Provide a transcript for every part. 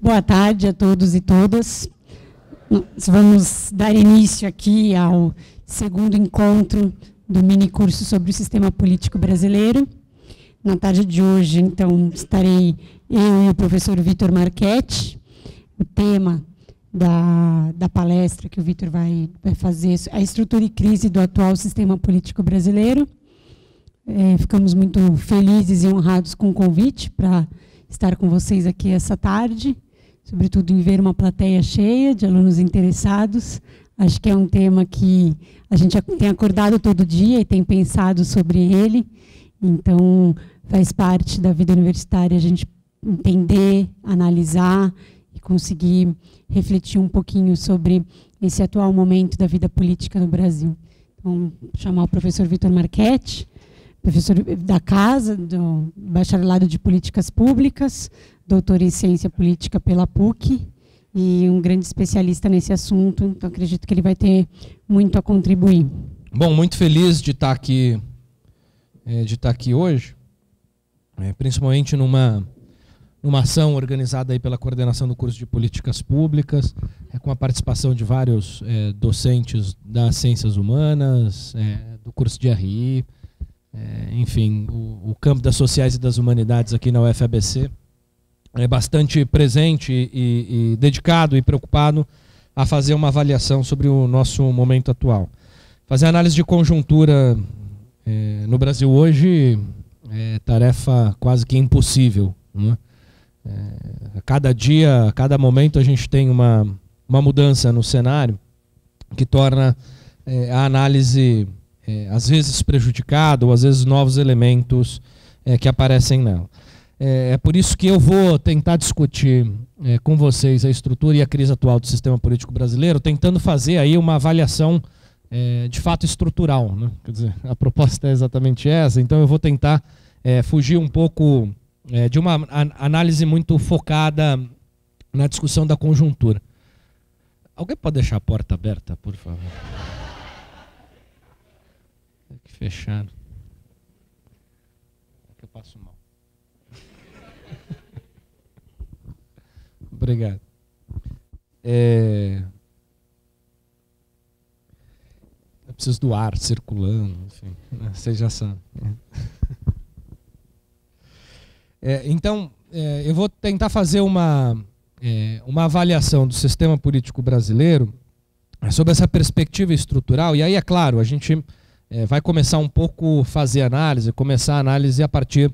Boa tarde a todos e todas. Nós vamos dar início aqui ao segundo encontro do minicurso sobre o sistema político brasileiro. Na tarde de hoje, então, estarei eu e o professor Vitor Marchetti. O tema da palestra que o Vitor vai fazer é a estrutura e crise do atual sistema político brasileiro. Ficamos muito felizes e honrados com o convite para estar com vocês aqui essa tarde, sobretudo em ver uma plateia cheia de alunos interessados. Acho que é um tema que a gente tem acordado todo dia e tem pensado sobre ele, então faz parte da vida universitária a gente entender, analisar e conseguir refletir um pouquinho sobre esse atual momento da vida política no Brasil. Então, vou chamar o professor Vitor Marchetti, professor da casa, do bacharelado de Políticas Públicas, doutor em Ciência Política pela PUC e um grande especialista nesse assunto, então acredito que ele vai ter muito a contribuir. Bom, muito feliz de estar aqui, hoje, principalmente numa ação organizada aí pela coordenação do curso de Políticas Públicas, com a participação de vários docentes das Ciências Humanas, do curso de RI, enfim, o campo das sociais e das humanidades aqui na UFABC é bastante presente e dedicado e preocupado a fazer uma avaliação sobre o nosso momento atual. Fazer análise de conjuntura no Brasil hoje é tarefa quase que impossível, né? A cada dia, a cada momento a gente tem uma mudança no cenário que torna a análise às vezes prejudicada ou às vezes novos elementos que aparecem nela. É por isso que eu vou tentar discutir com vocês a estrutura e a crise atual do sistema político brasileiro, tentando fazer aí uma avaliação de fato estrutural, né? Quer dizer, a proposta é exatamente essa, então eu vou tentar fugir um pouco de uma análise muito focada na discussão da conjuntura. Alguém pode deixar a porta aberta, por favor? Tem que fechar. É que eu passo mal. Obrigado. Eu preciso do ar circulando, enfim, né? Vocês já sabem. Então, eu vou tentar fazer uma avaliação do sistema político brasileiro sob essa perspectiva estrutural, e aí, é claro, a gente vai começar um pouco começar a análise a partir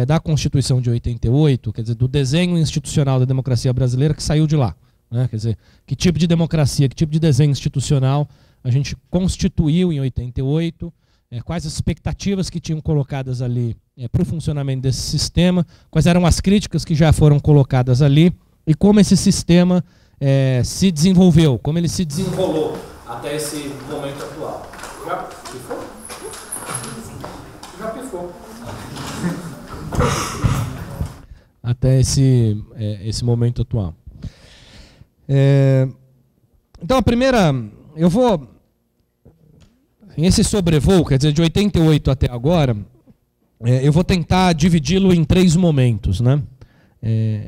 da Constituição de 88, quer dizer, do desenho institucional da democracia brasileira que saiu de lá, né? Quer dizer, que tipo de democracia, que tipo de desenho institucional a gente constituiu em 88, quais as expectativas que tinham colocadas ali para o funcionamento desse sistema, quais eram as críticas que já foram colocadas ali e como esse sistema se desenvolveu, como ele se desenrolou até esse momento atual. Já pifou? Já pifou. Até esse momento atual. Então, a primeira, eu vou, esse sobrevoo, quer dizer, de 88 até agora, eu vou tentar dividi-lo em 3 momentos, né?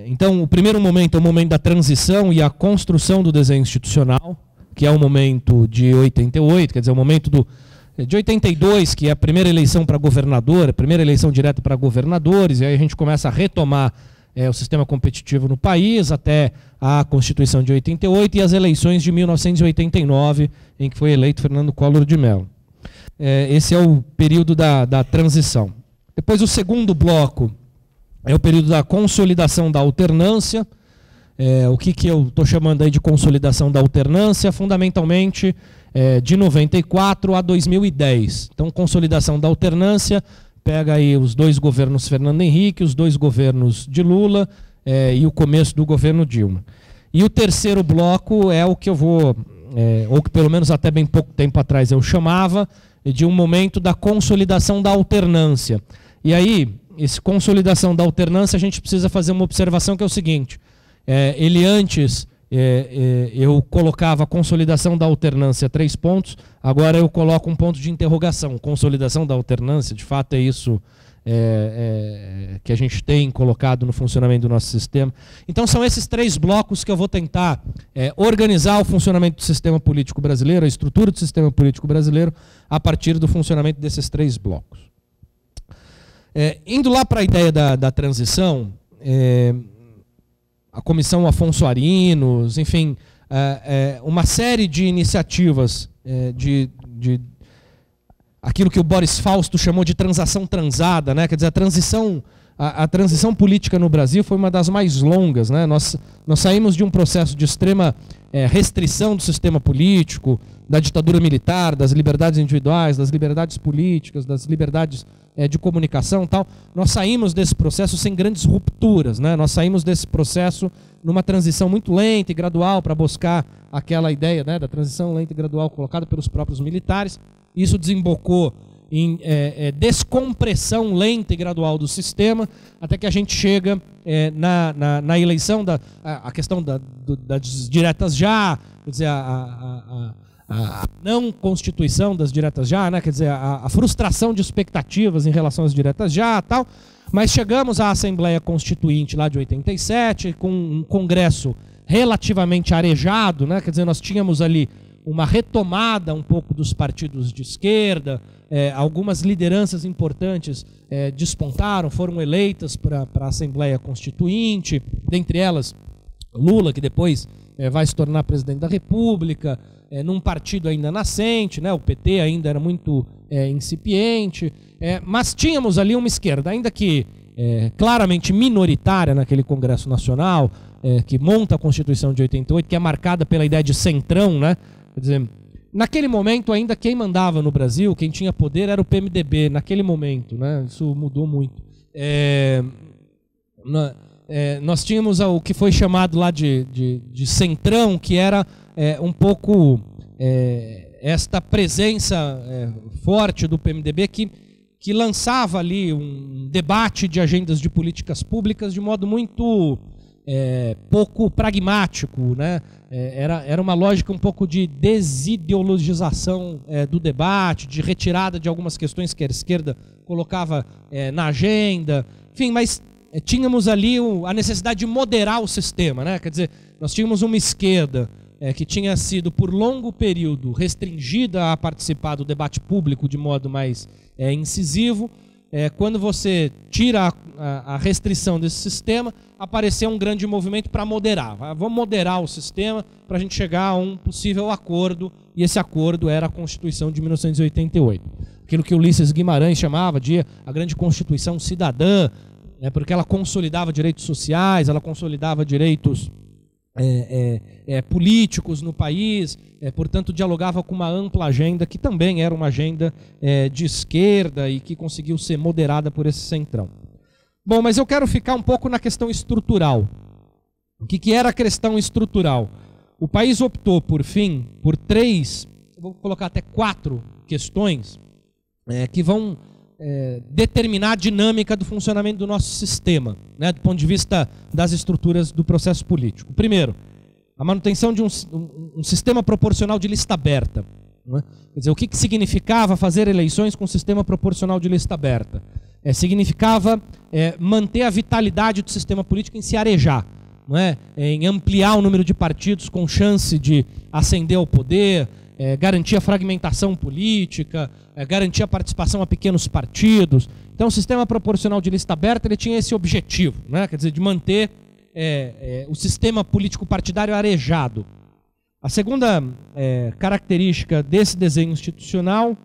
Então, o primeiro momento é o momento da transição e a construção do desenho institucional, que é o momento de 88, quer dizer, o momento de 82, que é a primeira eleição para governador, a primeira eleição direta para governadores, e aí a gente começa a retomar o sistema competitivo no país, até a Constituição de 88 e as eleições de 1989, em que foi eleito Fernando Collor de Mello. Esse é o período da transição. Depois, o segundo bloco é o período da consolidação da alternância. O que eu estou chamando aí de consolidação da alternância? Fundamentalmente, de 94 a 2010. Então, consolidação da alternância pega aí os 2 governos Fernando Henrique, os 2 governos de Lula e o começo do governo Dilma. E o terceiro bloco é o que eu vou, ou que pelo menos até bem pouco tempo atrás eu chamava, de um momento da consolidação da alternância. E aí, essa consolidação da alternância, a gente precisa fazer uma observação que é o seguinte: ele antes eu colocava a consolidação da alternância 3 pontos, agora eu coloco um ponto de interrogação. Consolidação da alternância, de fato é isso que a gente tem colocado no funcionamento do nosso sistema. Então são esses 3 blocos que eu vou tentar organizar o funcionamento do sistema político brasileiro, a estrutura do sistema político brasileiro, a partir do funcionamento desses 3 blocos. Indo lá para a ideia da transição, a Comissão Afonso Arinos, enfim, uma série de iniciativas de aquilo que o Boris Fausto chamou de transação transada, né? Quer dizer, a transição política no Brasil foi uma das mais longas, né? Nós saímos de um processo de extrema restrição do sistema político, da ditadura militar, das liberdades individuais, das liberdades políticas, das liberdades de comunicação e tal. Nós saímos desse processo sem grandes rupturas, né? Nós saímos desse processo numa transição muito lenta e gradual para buscar aquela ideia, né, da transição lenta e gradual colocada pelos próprios militares. Isso desembocou em descompressão lenta e gradual do sistema, até que a gente chega na eleição, a questão das diretas já, quer dizer, a não constituição das diretas já, né, quer dizer, a frustração de expectativas em relação às diretas já, tal. Mas chegamos à Assembleia Constituinte lá de 87, com um congresso relativamente arejado, né, quer dizer, nós tínhamos ali uma retomada um pouco dos partidos de esquerda, algumas lideranças importantes despontaram, foram eleitas para a Assembleia Constituinte, dentre elas Lula, que depois vai se tornar presidente da República, num partido ainda nascente, né, o PT ainda era muito incipiente, mas tínhamos ali uma esquerda, ainda que claramente minoritária naquele Congresso Nacional, que monta a Constituição de 88, que é marcada pela ideia de centrão, né? Quer dizer, naquele momento ainda quem mandava no Brasil, quem tinha poder era o PMDB, naquele momento, né? Isso mudou muito. Nós tínhamos o que foi chamado lá de centrão, que era um pouco esta presença forte do PMDB que lançava ali um debate de agendas de políticas públicas de modo muito pouco pragmático, né? Era uma lógica um pouco de desideologização do debate, de retirada de algumas questões que a esquerda colocava na agenda, enfim, mas tínhamos ali a necessidade de moderar o sistema, né? Quer dizer, nós tínhamos uma esquerda que tinha sido por longo período restringida a participar do debate público de modo mais incisivo. Quando você tira a restrição desse sistema, apareceu um grande movimento para moderar. Vamos moderar o sistema para a gente chegar a um possível acordo, e esse acordo era a Constituição de 1988. Aquilo que Ulisses Guimarães chamava de a grande Constituição cidadã, porque ela consolidava direitos sociais, ela consolidava direitos políticos no país, portanto dialogava com uma ampla agenda que também era uma agenda de esquerda e que conseguiu ser moderada por esse centrão. Bom, mas eu quero ficar um pouco na questão estrutural. O que era a questão estrutural? O país optou, por fim, por 3, vou colocar até 4 questões que vão determinar a dinâmica do funcionamento do nosso sistema, né, do ponto de vista das estruturas do processo político. Primeiro, a manutenção de um sistema proporcional de lista aberta. Né? Quer dizer, o que significava fazer eleições com sistema proporcional de lista aberta? Significava manter a vitalidade do sistema político em se arejar, não é? Em ampliar o número de partidos com chance de ascender ao poder, garantir a fragmentação política, garantir a participação a pequenos partidos. Então o sistema proporcional de lista aberta ele tinha esse objetivo, né? Quer dizer, de manter o sistema político partidário arejado. A segunda característica desse desenho institucional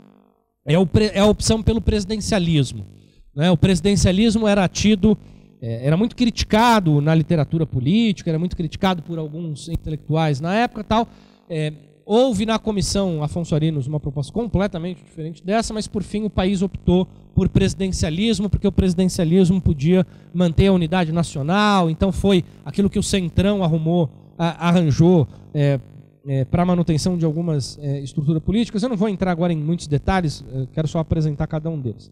é a opção pelo presidencialismo. Né? O presidencialismo era tido, era muito criticado na literatura política, era muito criticado por alguns intelectuais na época, tal. Houve na Comissão Afonso Arinos uma proposta completamente diferente dessa, mas por fim o país optou por presidencialismo, porque o presidencialismo podia manter a unidade nacional, então foi aquilo que o Centrão arranjou para a manutenção de algumas estruturas políticas. Eu não vou entrar agora em muitos detalhes, quero só apresentar cada um deles.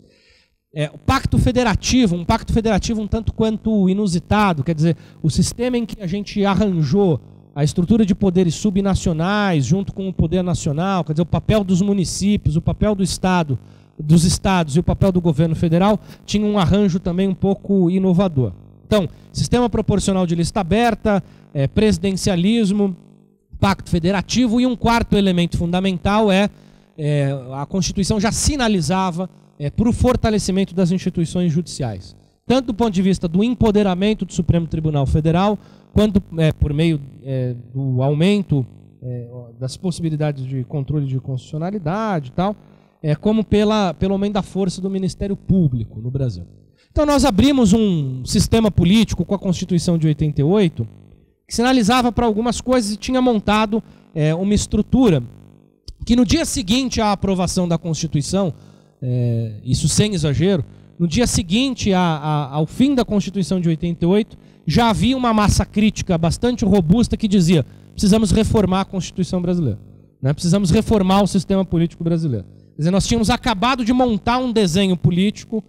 O pacto federativo, um pacto federativo um tanto quanto inusitado, quer dizer, o sistema em que a gente arranjou a estrutura de poderes subnacionais junto com o poder nacional, quer dizer, o papel dos municípios, o papel do Estado, dos estados e o papel do governo federal, tinha um arranjo também um pouco inovador. Então, sistema proporcional de lista aberta, presidencialismo, pacto federativo, e um quarto elemento fundamental a Constituição já sinalizava para o fortalecimento das instituições judiciais, tanto do ponto de vista do empoderamento do Supremo Tribunal Federal, quanto por meio do aumento das possibilidades de controle de constitucionalidade e tal, como pelo aumento da força do Ministério Público no Brasil. Então nós abrimos um sistema político com a Constituição de 88, que sinalizava para algumas coisas e tinha montado uma estrutura que no dia seguinte à aprovação da Constituição, isso sem exagero, no dia seguinte ao fim da Constituição de 88, já havia uma massa crítica bastante robusta que dizia: precisamos reformar a Constituição brasileira, né? Precisamos reformar o sistema político brasileiro. Quer dizer, nós tínhamos acabado de montar um desenho político,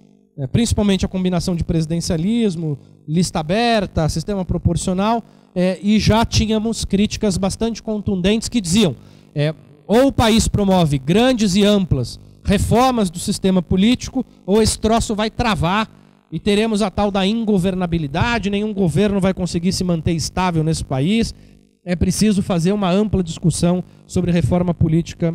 principalmente a combinação de presidencialismo, lista aberta, sistema proporcional, e já tínhamos críticas bastante contundentes que diziam: ou o país promove grandes e amplas reformas do sistema político, ou esse troço vai travar e teremos a tal da ingovernabilidade, nenhum governo vai conseguir se manter estável nesse país. É preciso fazer uma ampla discussão sobre reforma política.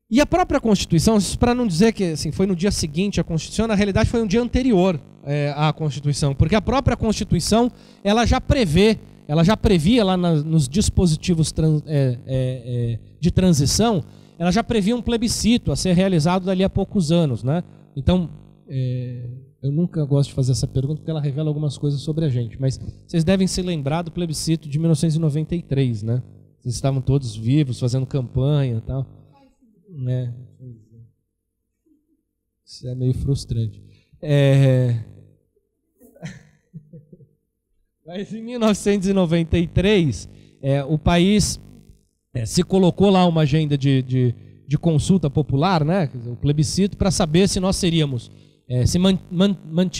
E a própria Constituição, para não dizer que assim, foi no dia seguinte à Constituição, na realidade foi um dia anterior à Constituição, porque a própria Constituição ela já previa lá nos dispositivos de transição, ela já previa um plebiscito a ser realizado dali a poucos anos, né? Então, eu nunca gosto de fazer essa pergunta porque ela revela algumas coisas sobre a gente, mas vocês devem se lembrar do plebiscito de 1993, né? Vocês estavam todos vivos, fazendo campanha e tal. Isso é meio frustrante. Mas em 1993, o país se colocou lá uma agenda de consulta popular, né? O plebiscito, para saber se nós seríamos,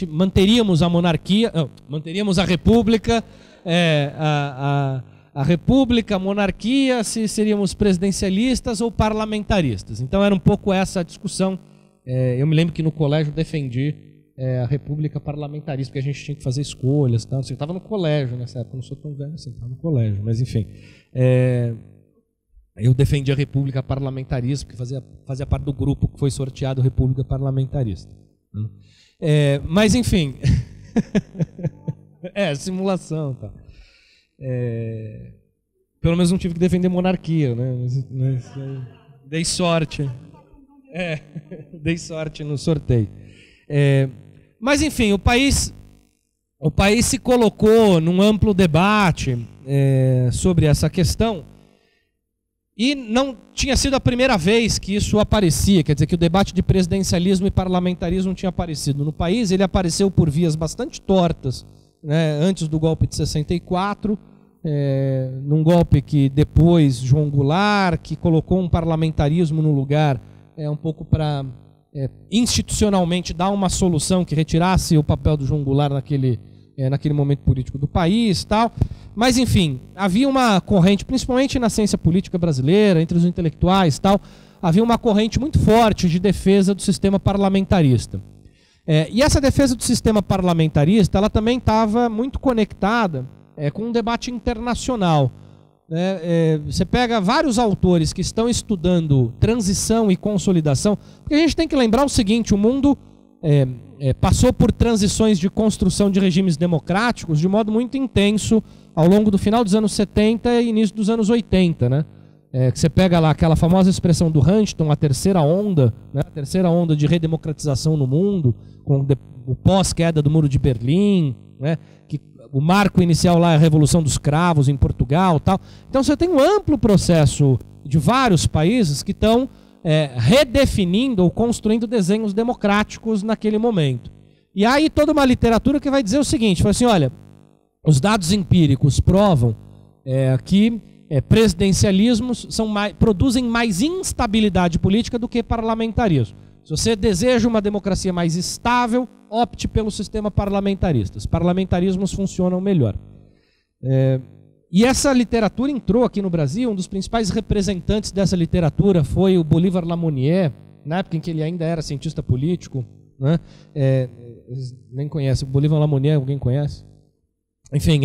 manteríamos a monarquia, manteríamos a república, a república, a monarquia, se seríamos presidencialistas ou parlamentaristas. Então era um pouco essa a discussão. Eu me lembro que no colégio defendi a república parlamentarista, porque a gente tinha que fazer escolhas. Tal. Eu estava no colégio nessa época, não sou tão velho assim, estava no colégio, mas enfim. Eu defendi a república parlamentarista, porque fazia parte do grupo que foi sorteado república parlamentarista. Mas enfim, simulação, tá. Pelo menos não tive que defender monarquia, né? Mas dei sorte. Dei sorte no sorteio. Mas enfim, o país se colocou num amplo debate sobre essa questão, e não tinha sido a primeira vez que isso aparecia, quer dizer, que o debate de presidencialismo e parlamentarismo tinha aparecido no país. Ele apareceu por vias bastante tortas, né, antes do golpe de 64, num golpe que depois João Goulart, que colocou um parlamentarismo no lugar, um pouco para institucionalmente dar uma solução que retirasse o papel do João Goulart naquele momento político do país, tal. Mas enfim, havia uma corrente, principalmente na ciência política brasileira, entre os intelectuais, tal, havia uma corrente muito forte de defesa do sistema parlamentarista. E essa defesa do sistema parlamentarista, ela também estava muito conectada com um debate internacional. Você pega vários autores que estão estudando transição e consolidação, porque a gente tem que lembrar o seguinte: o mundo passou por transições de construção de regimes democráticos de modo muito intenso ao longo do final dos anos 70 e início dos anos 80, né? Que você pega lá aquela famosa expressão do Huntington, a terceira onda, né? A terceira onda de redemocratização no mundo, com o pós-queda do Muro de Berlim, né? Que o marco inicial lá é a Revolução dos Cravos em Portugal, tal. Então você tem um amplo processo de vários países que estão redefinindo ou construindo desenhos democráticos naquele momento. E aí toda uma literatura que vai dizer o seguinte, fala assim: olha, os dados empíricos provam que presidencialismos produzem mais instabilidade política do que parlamentarismo. Se você deseja uma democracia mais estável, opte pelo sistema parlamentarista. Os parlamentarismos funcionam melhor. E essa literatura entrou aqui no Brasil. Um dos principais representantes dessa literatura foi o Bolívar Lamonnier, na época em que ele ainda era cientista político, né? Nem conhece. O Bolívar Lamonnier, alguém conhece? Enfim,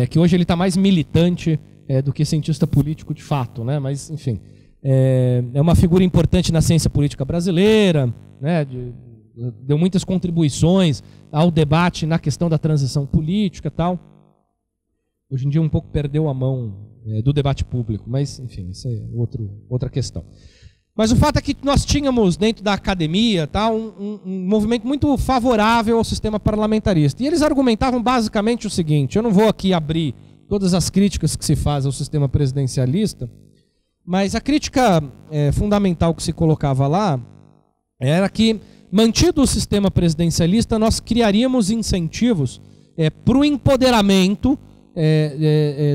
que hoje ele está mais militante do que cientista político de fato, né? Mas, enfim, é uma figura importante na ciência política brasileira, né? Deu muitas contribuições ao debate na questão da transição política e tal. Hoje em dia um pouco perdeu a mão do debate público, mas, enfim, isso é outra questão. Mas o fato é que nós tínhamos dentro da academia um movimento muito favorável ao sistema parlamentarista. E eles argumentavam basicamente o seguinte: eu não vou aqui abrir todas as críticas que se faz ao sistema presidencialista, mas a crítica fundamental que se colocava lá era que, mantido o sistema presidencialista, nós criaríamos incentivos para o empoderamento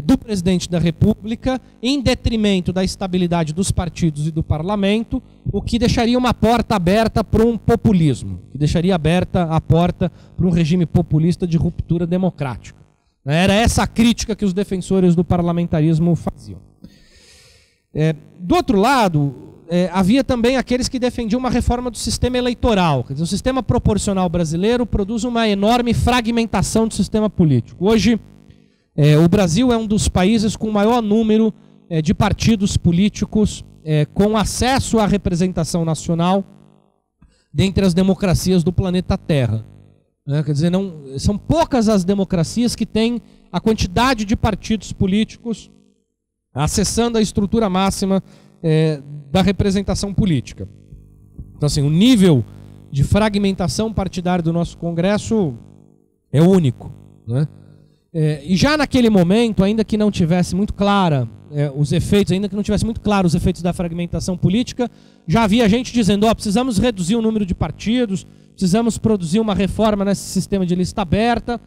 do presidente da República em detrimento da estabilidade dos partidos e do parlamento, o que deixaria uma porta aberta para um populismo, que deixaria aberta a porta para um regime populista de ruptura democrática. Era essa a crítica que os defensores do parlamentarismo faziam. Do outro lado, havia também aqueles que defendiam uma reforma do sistema eleitoral. Quer dizer, o sistema proporcional brasileiro produz uma enorme fragmentação do sistema político. Hoje, o Brasil é um dos países com o maior número de partidos políticos com acesso à representação nacional dentre as democracias do planeta Terra. Quer dizer, são poucas as democracias que têm a quantidade de partidos políticos acessando a estrutura máxima da representação política. Então, assim, o nível de fragmentação partidária do nosso Congresso é único, né? E já naquele momento, ainda que não tivesse muito clara os efeitos, ainda que não tivesse muito claro os efeitos da fragmentação política, já havia gente dizendo: precisamos reduzir o número de partidos, precisamos produzir uma reforma nesse sistema de lista aberta.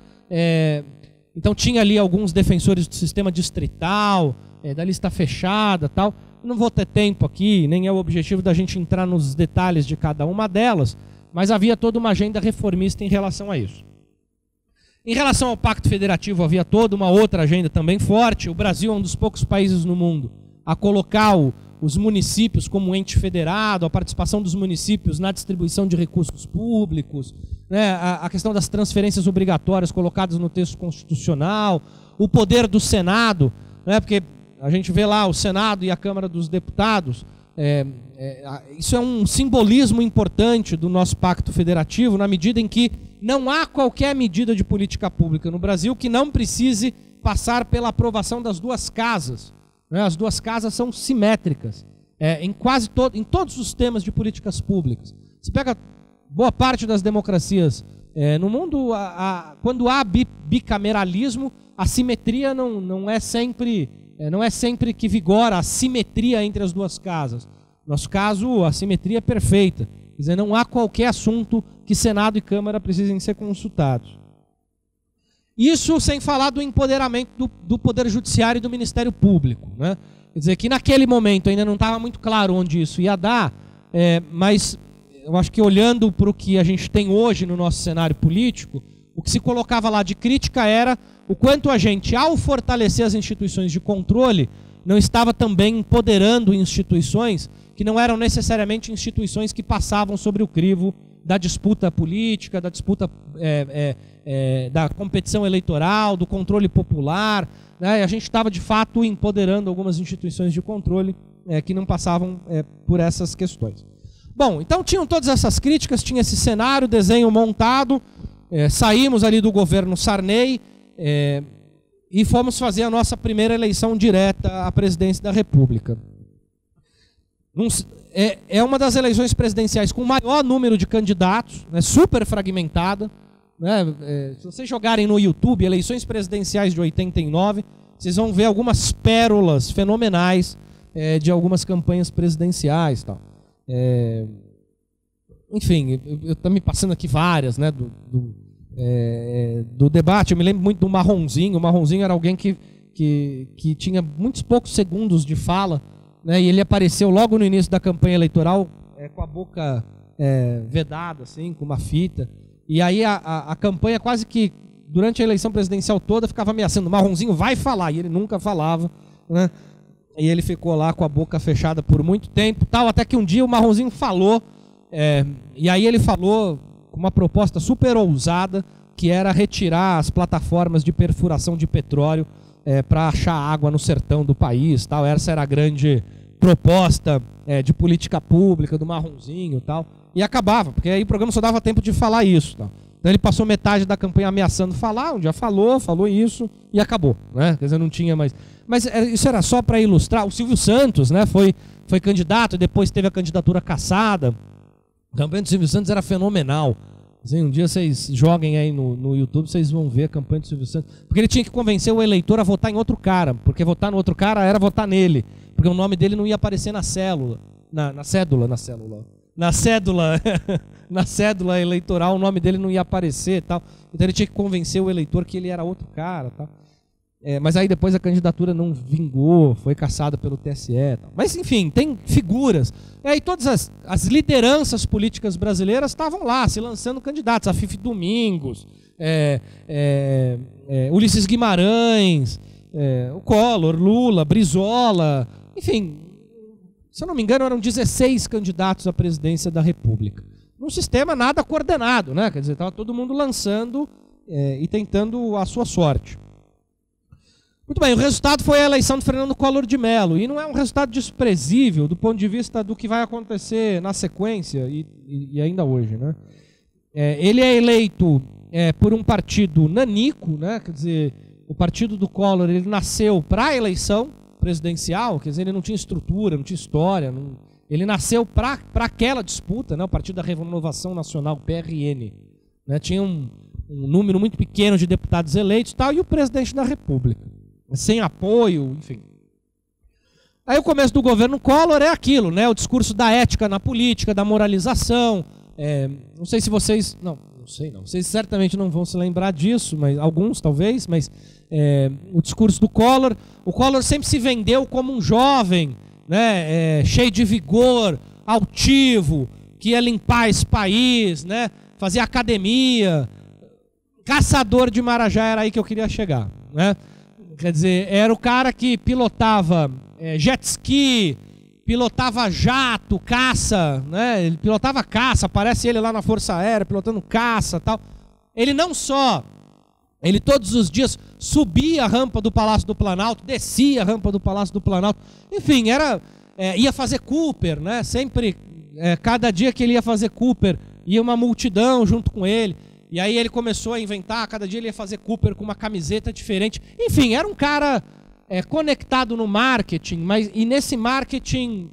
Então tinha ali alguns defensores do sistema distrital, da lista fechada, tal. Não vou ter tempo aqui, nem é o objetivo da gente entrar nos detalhes de cada uma delas, mas havia toda uma agenda reformista em relação a isso. Em relação ao Pacto Federativo, havia toda uma outra agenda também forte. O Brasil é um dos poucos países no mundo a colocar os municípios como ente federado, a participação dos municípios na distribuição de recursos públicos, né, a questão das transferências obrigatórias colocadas no texto constitucional, o poder do Senado, né, porque a gente vê lá o Senado e a Câmara dos Deputados. Isso é um simbolismo importante do nosso Pacto Federativo, na medida em que não há qualquer medida de política pública no Brasil que não precise passar pela aprovação das duas casas. As duas casas são simétricas em todos os temas de políticas públicas. Você pega boa parte das democracias no mundo, quando há bicameralismo, a simetria não é sempre que vigora a simetria entre as duas casas. No nosso caso, a simetria é perfeita. Quer dizer, não há qualquer assunto que Senado e Câmara precisem ser consultados. Isso sem falar do empoderamento do Poder Judiciário e do Ministério Público, né? Quer dizer, que naquele momento ainda não estava muito claro onde isso ia dar, mas eu acho que olhando para o que a gente tem hoje no nosso cenário político, o que se colocava lá de crítica era o quanto a gente, ao fortalecer as instituições de controle, não estava também empoderando instituições que não eram necessariamente instituições que passavam sobre o crivo da disputa política, da disputa da competição eleitoral, do controle popular, né? A gente estava, de fato, empoderando algumas instituições de controle que não passavam por essas questões. Bom, então tinham todas essas críticas, tinha esse cenário, desenho montado, saímos ali do governo Sarney e fomos fazer a nossa primeira eleição direta à presidência da República. É uma das eleições presidenciais com o maior número de candidatos, né, super fragmentada. Né, se vocês jogarem no YouTube eleições presidenciais de 89, vocês vão ver algumas pérolas fenomenais de algumas campanhas presidenciais. Tal. Enfim, eu estou me passando aqui várias, né, do debate. Eu me lembro muito do Marronzinho. O Marronzinho era alguém que tinha muitos poucos segundos de fala, né, e ele apareceu logo no início da campanha eleitoral com a boca vedada, assim, com uma fita. E aí a campanha quase que durante a eleição presidencial toda, ficava ameaçando, Marronzinho vai falar, e ele nunca falava, né? E ele ficou lá com a boca fechada por muito tempo, tal, até que um dia o Marronzinho falou, e aí ele falou com uma proposta super ousada, que era retirar as plataformas de perfuração de petróleo para achar água no sertão do país, tal. Essa era a grande proposta de política pública do Marronzinho, tal. E acabava, porque aí o programa só dava tempo de falar isso, tal. Então ele passou metade da campanha ameaçando falar, um dia falou isso e acabou, né? Quer dizer, não tinha mais. Mas isso era só para ilustrar. O Silvio Santos, né, foi candidato e depois teve a candidatura cassada. A campanha do Silvio Santos era fenomenal. Assim, um dia vocês joguem aí no YouTube, vocês vão ver a campanha do Silvio Santos. Porque ele tinha que convencer o eleitor a votar em outro cara, porque votar no outro cara era votar nele, porque o nome dele não ia aparecer na célula, na cédula eleitoral, o nome dele não ia aparecer, tal. Então ele tinha que convencer o eleitor que ele era outro cara, tal. Mas aí depois a candidatura não vingou, foi cassada pelo TSE, tal. Mas enfim, tem figuras. E aí todas as lideranças políticas brasileiras estavam lá, se lançando candidatos. A Fifi Domingos, Ulisses Guimarães, o Collor, Lula, Brizola, enfim, se eu não me engano eram 16 candidatos à presidência da República. Num sistema nada coordenado, né? Quer dizer, estava todo mundo lançando e tentando a sua sorte. Muito bem, o resultado foi a eleição do Fernando Collor de Mello, e não é um resultado desprezível do ponto de vista do que vai acontecer na sequência e ainda hoje, né? Ele é eleito por um partido nanico, né? Quer dizer, o partido do Collor, ele nasceu para a eleição presidencial, quer dizer, ele não tinha estrutura, não tinha história, ele nasceu para aquela disputa, né? O Partido da Renovação Nacional, PRN, né? Tinha um número muito pequeno de deputados eleitos, tal, e o presidente da República, sem apoio, enfim. Aí o começo do governo Collor é aquilo, né? O discurso da ética na política, da moralização. Não sei se vocês... Não sei não. Vocês certamente não vão se lembrar disso, mas alguns talvez, mas o discurso do Collor... O Collor sempre se vendeu como um jovem, né? Cheio de vigor, altivo, que ia limpar esse país, né? Fazia academia. Caçador de Marajá, era aí que eu queria chegar, né? Quer dizer, era o cara que pilotava jet ski, pilotava jato, caça, né? Ele pilotava caça, aparece ele lá na Força Aérea, pilotando caça e tal. Ele não só, ele todos os dias subia a rampa do Palácio do Planalto, descia a rampa do Palácio do Planalto, enfim, ia fazer Cooper, né? Sempre, cada dia que ele ia fazer Cooper, ia uma multidão junto com ele. E aí ele começou a inventar, cada dia ele ia fazer Cooper com uma camiseta diferente. Enfim, era um cara conectado no marketing, e nesse marketing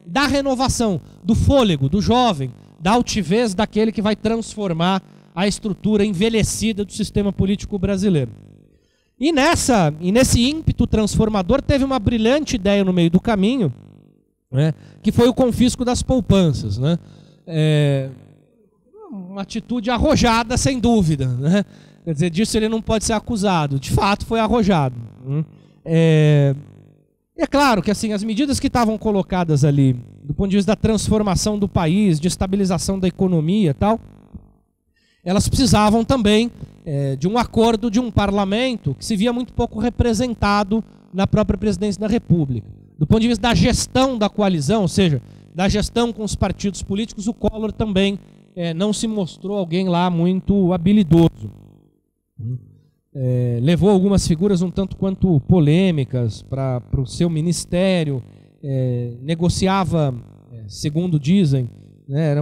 da renovação, do fôlego, do jovem, da altivez daquele que vai transformar a estrutura envelhecida do sistema político brasileiro. E nesse ímpeto transformador teve uma brilhante ideia no meio do caminho, né, que foi o confisco das poupanças, né? Uma atitude arrojada, sem dúvida, né? Quer dizer, disso ele não pode ser acusado. De fato, foi arrojado. É claro que assim, as medidas que estavam colocadas ali, do ponto de vista da transformação do país, de estabilização da economia e tal, elas precisavam também de um acordo de um parlamento que se via muito pouco representado na própria presidência da República. Do ponto de vista da gestão da coalizão, ou seja, da gestão com os partidos políticos, o Collor também não se mostrou alguém lá muito habilidoso. Levou algumas figuras um tanto quanto polêmicas para o seu ministério, negociava, segundo dizem, né,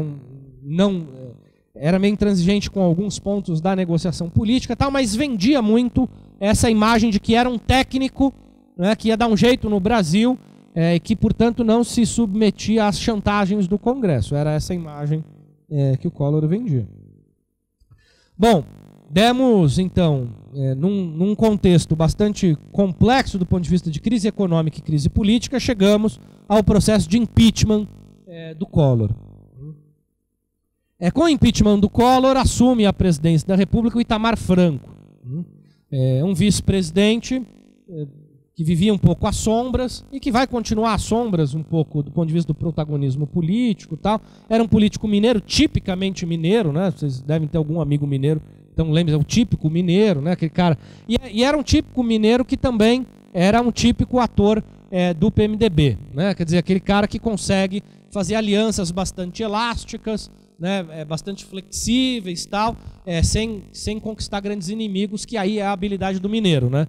era meio intransigente com alguns pontos da negociação política, tal, mas vendia muito essa imagem de que era um técnico, né, que ia dar um jeito no Brasil e que, portanto, não se submetia às chantagens do Congresso. Era essa imagem que o Collor vendia. Bom, demos então, num contexto bastante complexo do ponto de vista de crise econômica e crise política, chegamos ao processo de impeachment do Collor. Com o impeachment do Collor, assume a presidência da República o Itamar Franco, um vice-presidente que vivia um pouco às sombras e que vai continuar às sombras um pouco do ponto de vista do protagonismo político e tal. Era um político mineiro, tipicamente mineiro, né? Vocês devem ter algum amigo mineiro, então lembra, o típico mineiro, né, aquele cara. E era um típico mineiro que também era um típico ator do PMDB, né, quer dizer, aquele cara que consegue fazer alianças bastante elásticas, né, bastante flexíveis, tal, sem conquistar grandes inimigos, que aí é a habilidade do mineiro, né,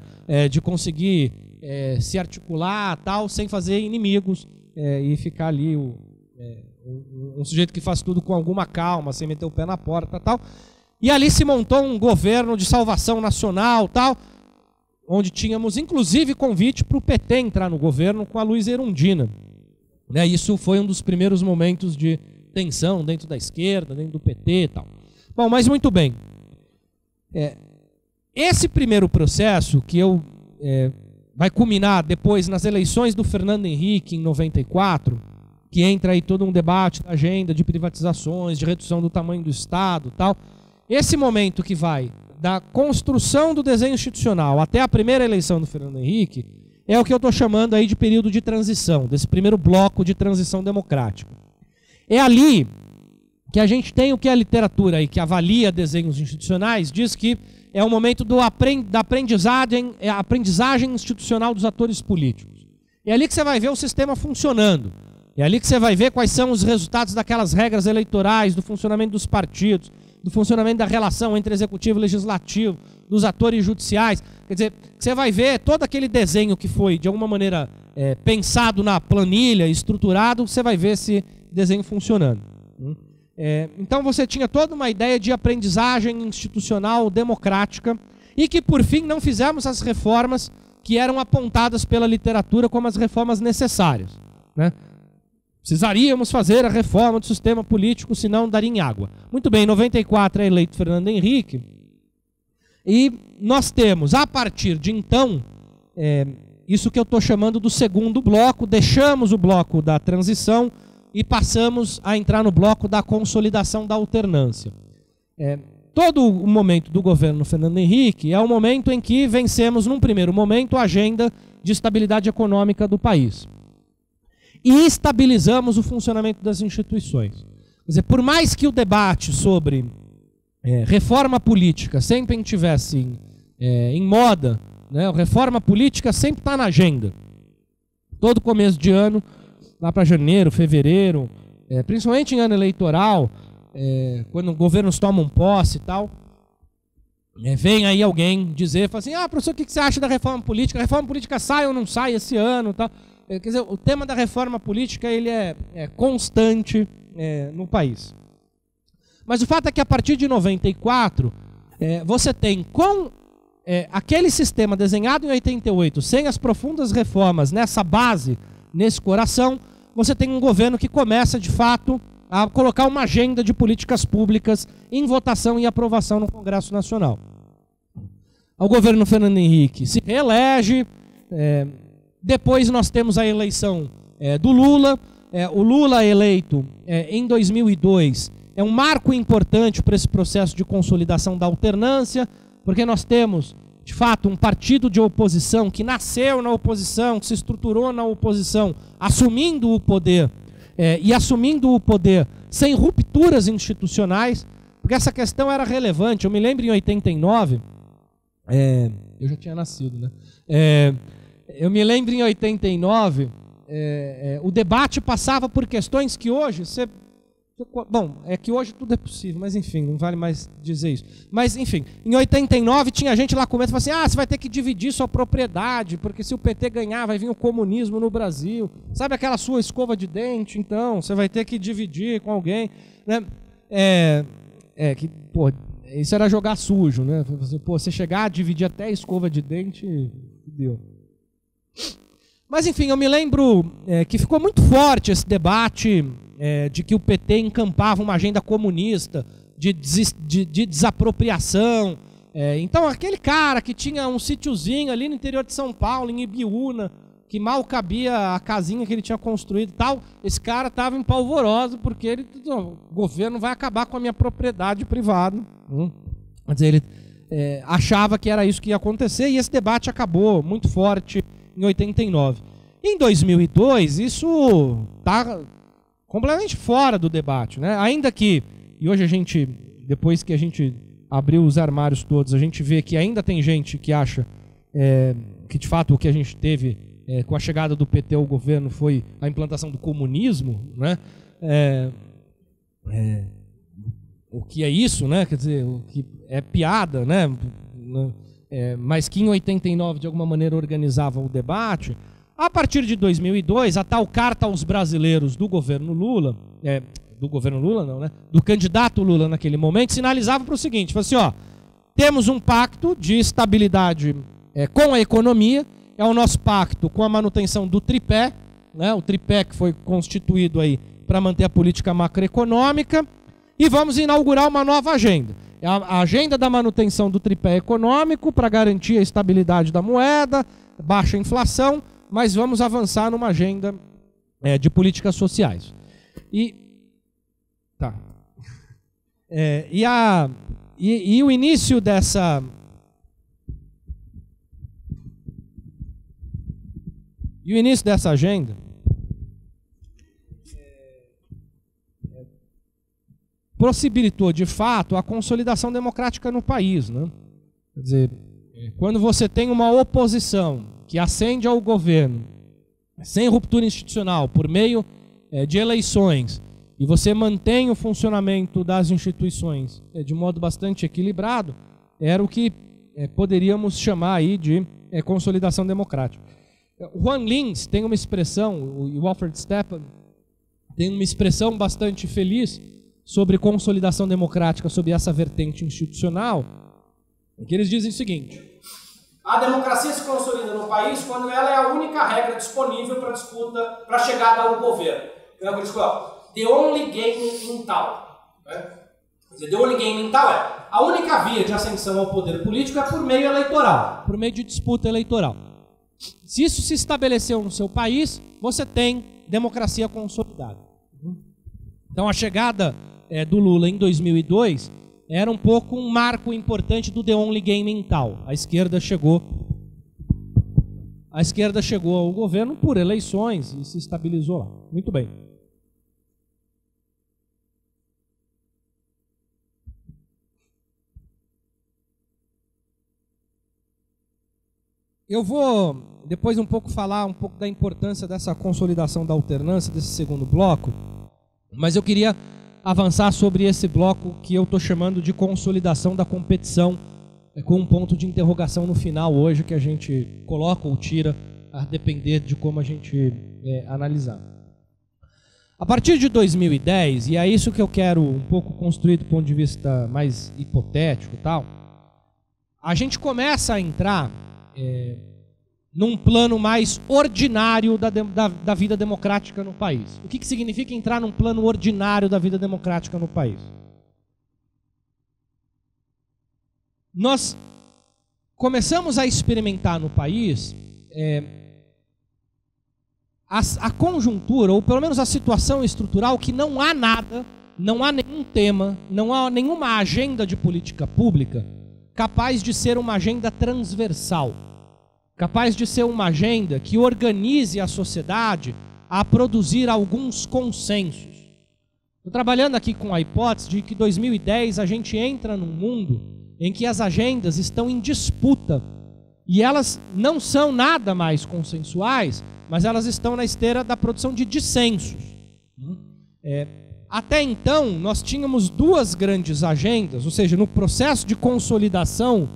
de conseguir se articular, tal, sem fazer inimigos, e ficar ali um sujeito que faz tudo com alguma calma, sem meter o pé na porta, tal. E ali se montou um governo de salvação nacional, tal, onde tínhamos inclusive convite para o PT entrar no governo com a Luísa Erundina, né? Isso foi um dos primeiros momentos de tensão dentro da esquerda, dentro do PT e tal. Bom, mas muito bem. Esse primeiro processo que vai culminar depois nas eleições do Fernando Henrique em 94, que entra aí todo um debate da agenda de privatizações, de redução do tamanho do Estado, tal. Esse momento que vai da construção do desenho institucional até a primeira eleição do Fernando Henrique é o que eu estou chamando aí de período de transição, desse primeiro bloco de transição democrática. É ali que a gente tem o que a literatura aí, que avalia desenhos institucionais, diz que é o momento da aprendizagem institucional dos atores políticos. É ali que você vai ver o sistema funcionando. É ali que você vai ver quais são os resultados daquelas regras eleitorais, do funcionamento dos partidos, do funcionamento da relação entre executivo e legislativo, dos atores judiciais. Quer dizer, você vai ver todo aquele desenho que foi, de alguma maneira, pensado na planilha, estruturado, você vai ver esse desenho funcionando. Então você tinha toda uma ideia de aprendizagem institucional democrática e que, por fim, não fizemos as reformas que eram apontadas pela literatura como as reformas necessárias, né? Precisaríamos fazer a reforma do sistema político, senão daria em água. Muito bem, em 94 é eleito Fernando Henrique, e nós temos, a partir de então, isso que eu estou chamando do segundo bloco, deixamos o bloco da transição e passamos a entrar no bloco da consolidação da alternância. Todo o momento do governo Fernando Henrique é o momento em que vencemos, num primeiro momento, a agenda de estabilidade econômica do país. E estabilizamos o funcionamento das instituições. Quer dizer, por mais que o debate sobre reforma política sempre estivesse em moda, né, a reforma política sempre está na agenda. Todo começo de ano, lá para janeiro, fevereiro, principalmente em ano eleitoral, quando governos tomam posse e tal, vem aí alguém dizer, fala assim, professor, o que você acha da reforma política? A reforma política sai ou não sai esse ano? Tal. Quer dizer, o tema da reforma política ele é constante no país. Mas o fato é que a partir de 94, você tem com aquele sistema desenhado em 88, sem as profundas reformas nessa base, nesse coração, você tem um governo que começa de fato a colocar uma agenda de políticas públicas em votação e aprovação no Congresso Nacional. O governo Fernando Henrique se reelege. Depois nós temos a eleição do Lula. O Lula eleito em 2002 é um marco importante para esse processo de consolidação da alternância, porque nós temos, de fato, um partido de oposição que nasceu na oposição, que se estruturou na oposição, assumindo o poder, e assumindo o poder sem rupturas institucionais, porque essa questão era relevante. Eu me lembro em 89, eu já tinha nascido, né? Eu me lembro em 89, o debate passava por questões que hoje bom, é que hoje tudo é possível, mas enfim, não vale mais dizer isso. Mas enfim, em 89 tinha gente lá comendo e falava assim, você vai ter que dividir sua propriedade, porque se o PT ganhar vai vir o comunismo no Brasil. Sabe aquela sua escova de dente? Então, você vai ter que dividir com alguém, né? Isso era jogar sujo, né? Você chegar a dividir até a escova de dente, deu. Mas enfim, eu me lembro que ficou muito forte esse debate de que o PT encampava uma agenda comunista de desapropriação. Então aquele cara que tinha um sítiozinho ali no interior de São Paulo, em Ibiúna, que mal cabia a casinha que ele tinha construído e tal, esse cara estava em polvorosa porque o governo vai acabar com a minha propriedade privada. Quer dizer, ele achava que era isso que ia acontecer, e esse debate acabou muito forte em 89. Em 2002, isso está completamente fora do debate, né? Ainda que, e hoje a gente, depois que a gente abriu os armários todos, a gente vê que ainda tem gente que acha que de fato o que a gente teve com a chegada do PT ao governo foi a implantação do comunismo, né? O que é isso, né? Quer dizer, o que é piada, né? Mas que em 89 de alguma maneira organizava o debate. A partir de 2002, a tal Carta aos Brasileiros do governo Lula, do candidato Lula naquele momento, sinalizava para o seguinte, falou assim, ó, temos um pacto de estabilidade com a economia, é o nosso pacto com a manutenção do tripé, né, o tripé que foi constituído aí para manter a política macroeconômica, e vamos inaugurar uma nova agenda. A agenda da manutenção do tripé econômico para garantir a estabilidade da moeda, baixa inflação, mas vamos avançar numa agenda de políticas sociais. E o início dessa... E o início dessa agenda possibilitou, de fato, a consolidação democrática no país, né? Quer dizer, quando você tem uma oposição que ascende ao governo sem ruptura institucional, por meio de eleições, e você mantém o funcionamento das instituições de modo bastante equilibrado, era o que poderíamos chamar aí de consolidação democrática. O Juan Lins tem uma expressão, e o Alfred Stepan tem uma expressão bastante feliz sobre consolidação democrática, sobre essa vertente institucional, em que eles dizem o seguinte: a democracia se consolida no país quando ela é a única regra disponível para disputa, para chegada ao governo. Então, eles falam, the only game in town. The only game in town é a única via de ascensão ao poder político é por meio eleitoral, por meio de disputa eleitoral. Se isso se estabeleceu no seu país, você tem democracia consolidada. Então a chegada do Lula em 2002 era um pouco um marco importante do The Only Game in Town. A esquerda chegou ao governo por eleições e se estabilizou lá. Muito bem. Eu vou depois falar um pouco da importância dessa consolidação da alternância, desse segundo bloco, mas eu queria avançar sobre esse bloco que eu estou chamando de consolidação da competição, com um ponto de interrogação no final hoje que a gente coloca ou tira, a depender de como a gente analisar. A partir de 2010, e é isso que eu quero um pouco construir do ponto de vista mais hipotético e tal, a gente começa a entrar num plano mais ordinário da vida democrática no país. O que significa entrar num plano ordinário da vida democrática no país? Nós começamos a experimentar no país a conjuntura, ou pelo menos a situação estrutural, que não há nada, não há nenhum tema, não há nenhuma agenda de política pública capaz de ser uma agenda transversal, capaz de ser uma agenda que organize a sociedade a produzir alguns consensos. Estou trabalhando aqui com a hipótese de que em 2010 a gente entra num mundo em que as agendas estão em disputa e elas não são nada mais consensuais, mas elas estão na esteira da produção de dissensos. Até então, nós tínhamos duas grandes agendas, ou seja, no processo de consolidação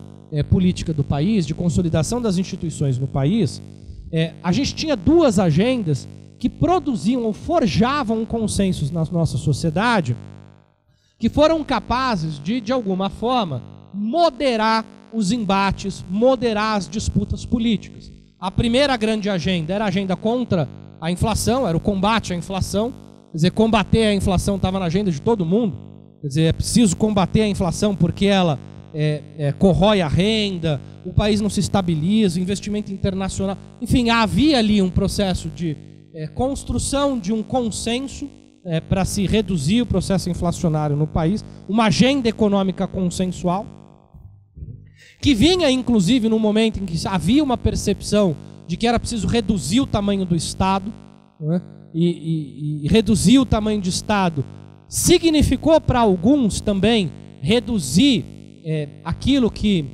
política do país, de consolidação das instituições no país, a gente tinha duas agendas que produziam ou forjavam um consenso na nossa sociedade, que foram capazes de alguma forma, moderar os embates, moderar as disputas políticas. A primeira grande agenda era a agenda contra a inflação, era o combate à inflação. Quer dizer, combater a inflação estava na agenda de todo mundo. Quer dizer, é preciso combater a inflação porque ela corrói a renda, o país não se estabiliza, o investimento internacional... Enfim, havia ali um processo de construção de um consenso para se reduzir o processo inflacionário no país, uma agenda econômica consensual, que vinha, inclusive, no momento em que havia uma percepção de que era preciso reduzir o tamanho do Estado, né? E reduzir o tamanho do Estado significou para alguns também reduzir aquilo que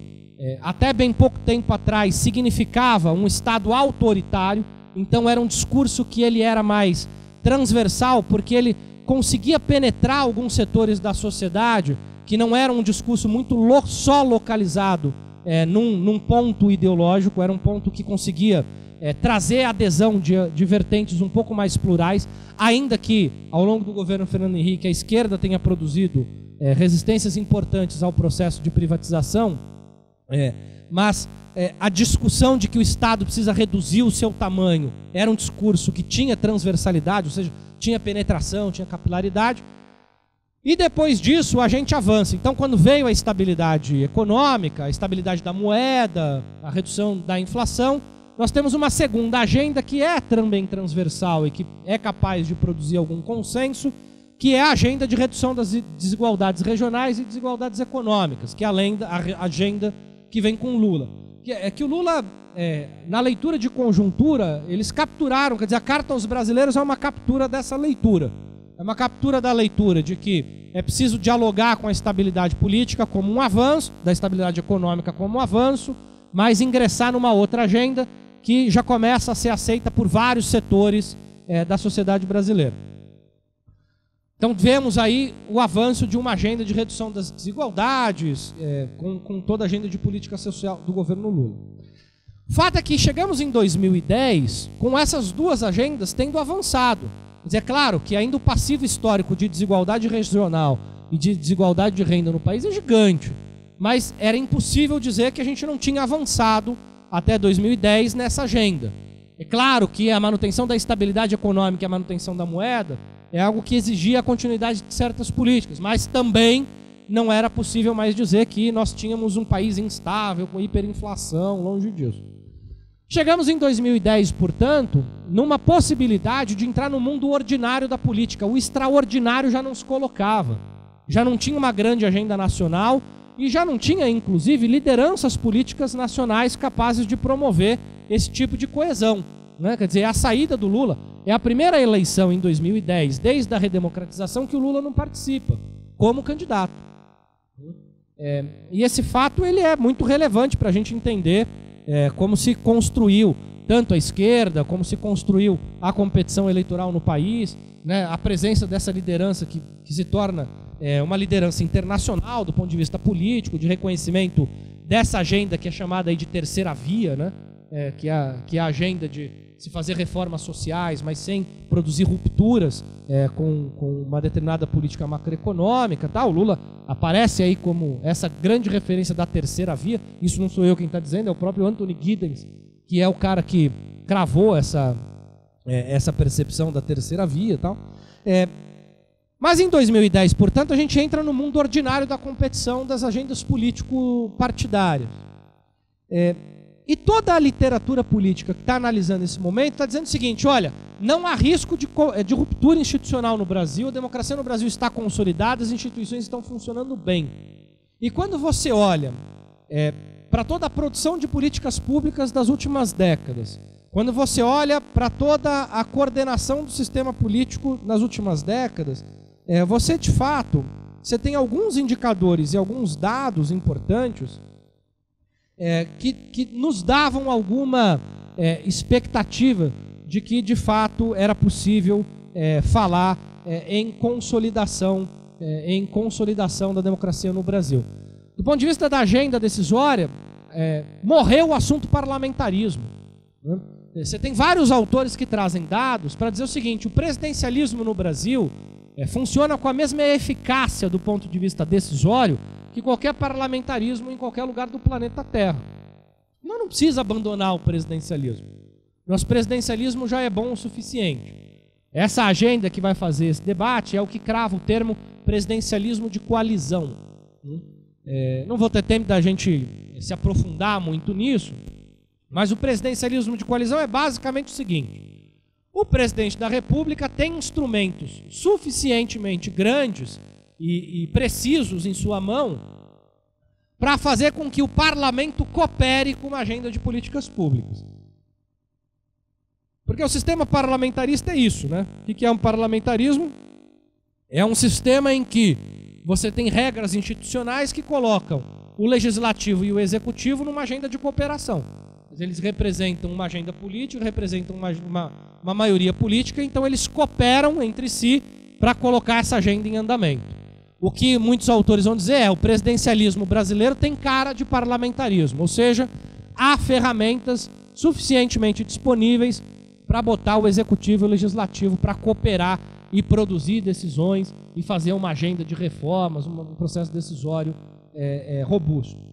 até bem pouco tempo atrás significava um Estado autoritário. Então era um discurso que ele era mais transversal, porque ele conseguia penetrar alguns setores da sociedade, que não era um discurso muito só localizado num ponto ideológico, era um ponto que conseguia trazer adesão de vertentes um pouco mais plurais, ainda que ao longo do governo Fernando Henrique a esquerda tenha produzido resistências importantes ao processo de privatização, mas a discussão de que o Estado precisa reduzir o seu tamanho era um discurso que tinha transversalidade, ou seja, tinha penetração, tinha capilaridade. E depois disso a gente avança. Então, quando veio a estabilidade econômica, a estabilidade da moeda, a redução da inflação, nós temos uma segunda agenda que é também transversal e que é capaz de produzir algum consenso, que é a agenda de redução das desigualdades regionais e desigualdades econômicas, que é além da agenda que vem com Lula. Que o Lula, na leitura de conjuntura, eles capturaram, quer dizer, a Carta aos Brasileiros é uma captura dessa leitura. É uma captura da leitura de que é preciso dialogar com a estabilidade política como um avanço, da estabilidade econômica como um avanço, mas ingressar numa outra agenda que já começa a ser aceita por vários setores da sociedade brasileira. Então vemos aí o avanço de uma agenda de redução das desigualdades, com toda a agenda de política social do governo Lula. O fato é que chegamos em 2010 com essas duas agendas tendo avançado. Mas é claro que ainda o passivo histórico de desigualdade regional e de desigualdade de renda no país é gigante. Mas era impossível dizer que a gente não tinha avançado até 2010 nessa agenda. É claro que a manutenção da estabilidade econômica e a manutenção da moeda é algo que exigia a continuidade de certas políticas, mas também não era possível mais dizer que nós tínhamos um país instável, com hiperinflação, longe disso. Chegamos em 2010, portanto, numa possibilidade de entrar no mundo ordinário da política. O extraordinário já não se colocava, já não tinha uma grande agenda nacional e já não tinha, inclusive, lideranças políticas nacionais capazes de promover esse tipo de coesão, né? Quer dizer, a saída do Lula é a primeira eleição em 2010, desde a redemocratização, que o Lula não participa como candidato. E esse fato ele é muito relevante para a gente entender como se construiu tanto a esquerda, como se construiu a competição eleitoral no país, né? A presença dessa liderança que se torna uma liderança internacional do ponto de vista político, de reconhecimento dessa agenda que é chamada aí de terceira via, né? Que é a agenda de se fazer reformas sociais, mas sem produzir rupturas com uma determinada política macroeconômica. Tá? O Lula aparece aí como essa grande referência da terceira via. Isso não sou eu quem está dizendo, é o próprio Anthony Giddens, que é o cara que cravou essa percepção da terceira via. Tal. Mas em 2010, portanto, a gente entra no mundo ordinário da competição das agendas político-partidárias. E toda a literatura política que está analisando esse momento está dizendo o seguinte: olha, não há risco de ruptura institucional no Brasil, a democracia no Brasil está consolidada, as instituições estão funcionando bem. E quando você olha para toda a produção de políticas públicas das últimas décadas, quando você olha para toda a coordenação do sistema político nas últimas décadas, você de fato, você tem alguns indicadores e alguns dados importantes que nos davam alguma expectativa de que, de fato, era possível falar em consolidação da democracia no Brasil. Do ponto de vista da agenda decisória, morreu o assunto parlamentarismo, né? Você tem vários autores que trazem dados para dizer o seguinte: o presidencialismo no Brasil funciona com a mesma eficácia do ponto de vista decisório que qualquer parlamentarismo em qualquer lugar do planeta Terra. Não precisa abandonar o presidencialismo. Nosso presidencialismo já é bom o suficiente. Essa agenda que vai fazer esse debate é o que crava o termo presidencialismo de coalizão. Não vou ter tempo da gente se aprofundar muito nisso, mas o presidencialismo de coalizão é basicamente o seguinte: o presidente da República tem instrumentos suficientemente grandes e precisos em sua mão para fazer com que o parlamento coopere com uma agenda de políticas públicas. Porque o sistema parlamentarista é isso, né? O que é um parlamentarismo? É um sistema em que você tem regras institucionais que colocam o legislativo e o executivo numa agenda de cooperação. Eles representam uma agenda política, representam uma maioria política, então eles cooperam entre si para colocar essa agenda em andamento. O que muitos autores vão dizer é: o presidencialismo brasileiro tem cara de parlamentarismo, ou seja, há ferramentas suficientemente disponíveis para botar o executivo e o legislativo para cooperar e produzir decisões e fazer uma agenda de reformas, um processo decisório robusto.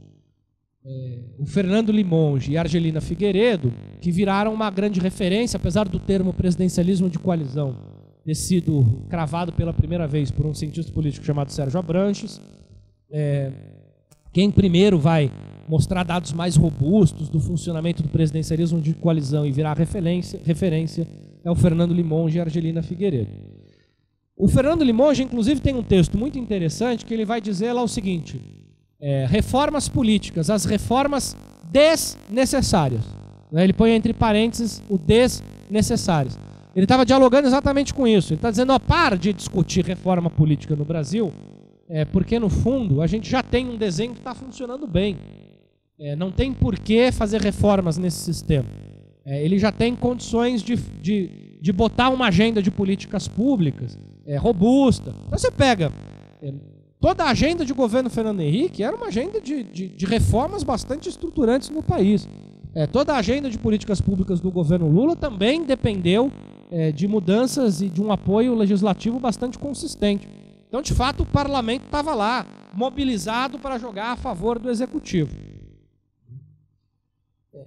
O Fernando Limonge e a Argelina Figueiredo, que viraram uma grande referência, apesar do termo presidencialismo de coalizão ter sido cravado pela primeira vez por um cientista político chamado Sérgio Abranches. Quem primeiro vai mostrar dados mais robustos do funcionamento do presidencialismo de coalizão e virar referência é o Fernando Limonge e a Argelina Figueiredo. O Fernando Limonge, inclusive, tem um texto muito interessante que ele vai dizer lá o seguinte: reformas políticas, as reformas desnecessárias. Ele põe entre parênteses o desnecessárias. Ele estava dialogando exatamente com isso. Ele está dizendo: ó, para de discutir reforma política no Brasil, porque no fundo a gente já tem um desenho que está funcionando bem. Não tem por que fazer reformas nesse sistema. Ele já tem condições de botar uma agenda de políticas públicas robusta. Então você pega toda a agenda de governo Fernando Henrique, era uma agenda de reformas bastante estruturantes no país. Toda a agenda de políticas públicas do governo Lula também dependeu de mudanças e de um apoio legislativo bastante consistente. Então, de fato, o parlamento estava lá, mobilizado para jogar a favor do executivo.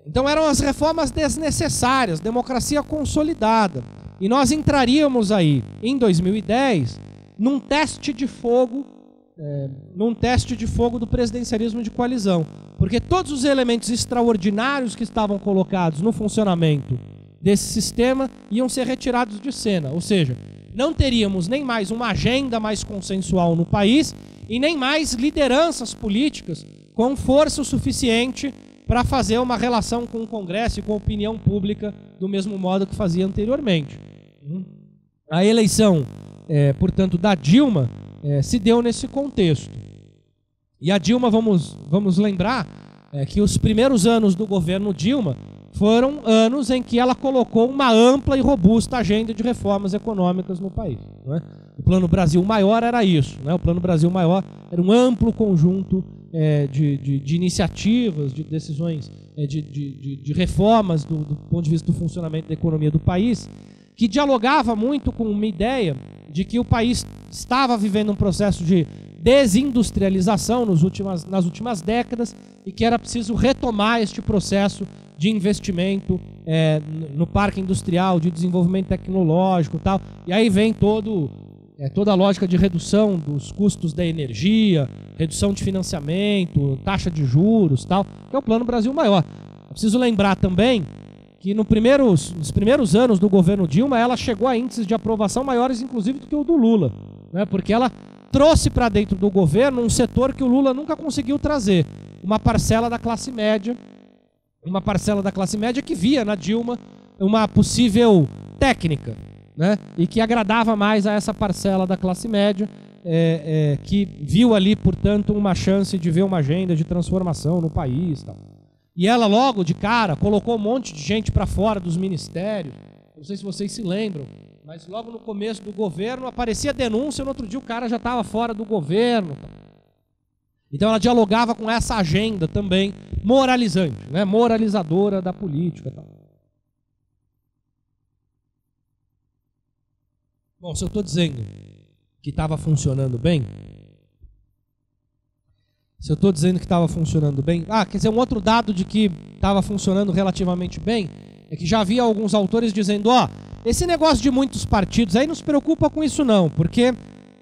Então eram as reformas desnecessárias, democracia consolidada. E nós entraríamos aí, em 2010, num teste de fogo do presidencialismo de coalizão. Porque todos os elementos extraordinários que estavam colocados no funcionamento desse sistema iam ser retirados de cena. Ou seja, não teríamos nem mais uma agenda mais consensual no país e nem mais lideranças políticas com força o suficiente para fazer uma relação com o Congresso e com a opinião pública do mesmo modo que fazia anteriormente. A eleição, portanto, da Dilma se deu nesse contexto. E a Dilma, vamos lembrar que os primeiros anos do governo Dilma foram anos em que ela colocou uma ampla e robusta agenda de reformas econômicas no país. Não é? O Plano Brasil Maior era isso. Não é? O Plano Brasil Maior era um amplo conjunto de iniciativas, de decisões, de reformas do ponto de vista do funcionamento da economia do país, que dialogava muito com uma ideia de que o país estava vivendo um processo de desindustrialização nas últimas décadas e que era preciso retomar este processo de investimento no parque industrial, de desenvolvimento tecnológico e tal. E aí vem toda a lógica de redução dos custos da energia, redução de financiamento, taxa de juros, tal, que é o Plano Brasil Maior. É preciso lembrar também que nos primeiros anos do governo Dilma, ela chegou a índices de aprovação maiores, inclusive, do que o do Lula, né? Porque ela trouxe para dentro do governo um setor que o Lula nunca conseguiu trazer, uma parcela da classe média que via na Dilma uma possível técnica, né? E que agradava mais a essa parcela da classe média, que viu ali, portanto, uma chance de ver uma agenda de transformação no país, tal. E ela logo de cara colocou um monte de gente para fora dos ministérios. Não sei se vocês se lembram, mas logo no começo do governo aparecia denúncia, no outro dia o cara já estava fora do governo. Então ela dialogava com essa agenda também moralizante, né? Moralizadora da política. Tal. Bom, se eu estou dizendo que estava funcionando bem, quer dizer, um outro dado de que estava funcionando relativamente bem é que já havia alguns autores dizendo: esse negócio de muitos partidos aí não se preocupa com isso não, porque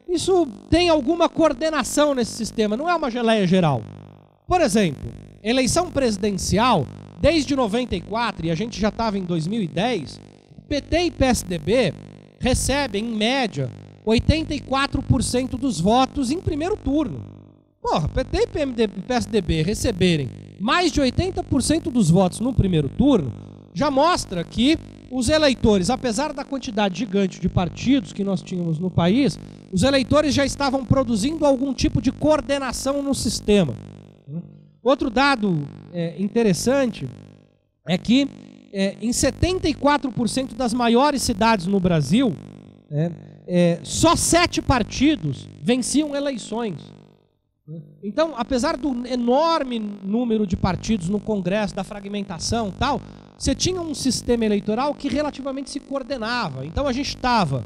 isso tem alguma coordenação nesse sistema, não é uma geleia geral. Por exemplo, eleição presidencial, desde 94, e a gente já estava em 2010, PT e PSDB recebem, em média, 84% dos votos em primeiro turno. Porra, PT e PSDB receberem mais de 80% dos votos no primeiro turno já mostra que os eleitores, apesar da quantidade gigante de partidos que nós tínhamos no país, os eleitores já estavam produzindo algum tipo de coordenação no sistema. Outro dado interessante é que em 74% das maiores cidades no Brasil, só 7 partidos venciam eleições. Então, apesar do enorme número de partidos no Congresso, da fragmentação e tal, você tinha um sistema eleitoral que relativamente se coordenava. Então a gente estava,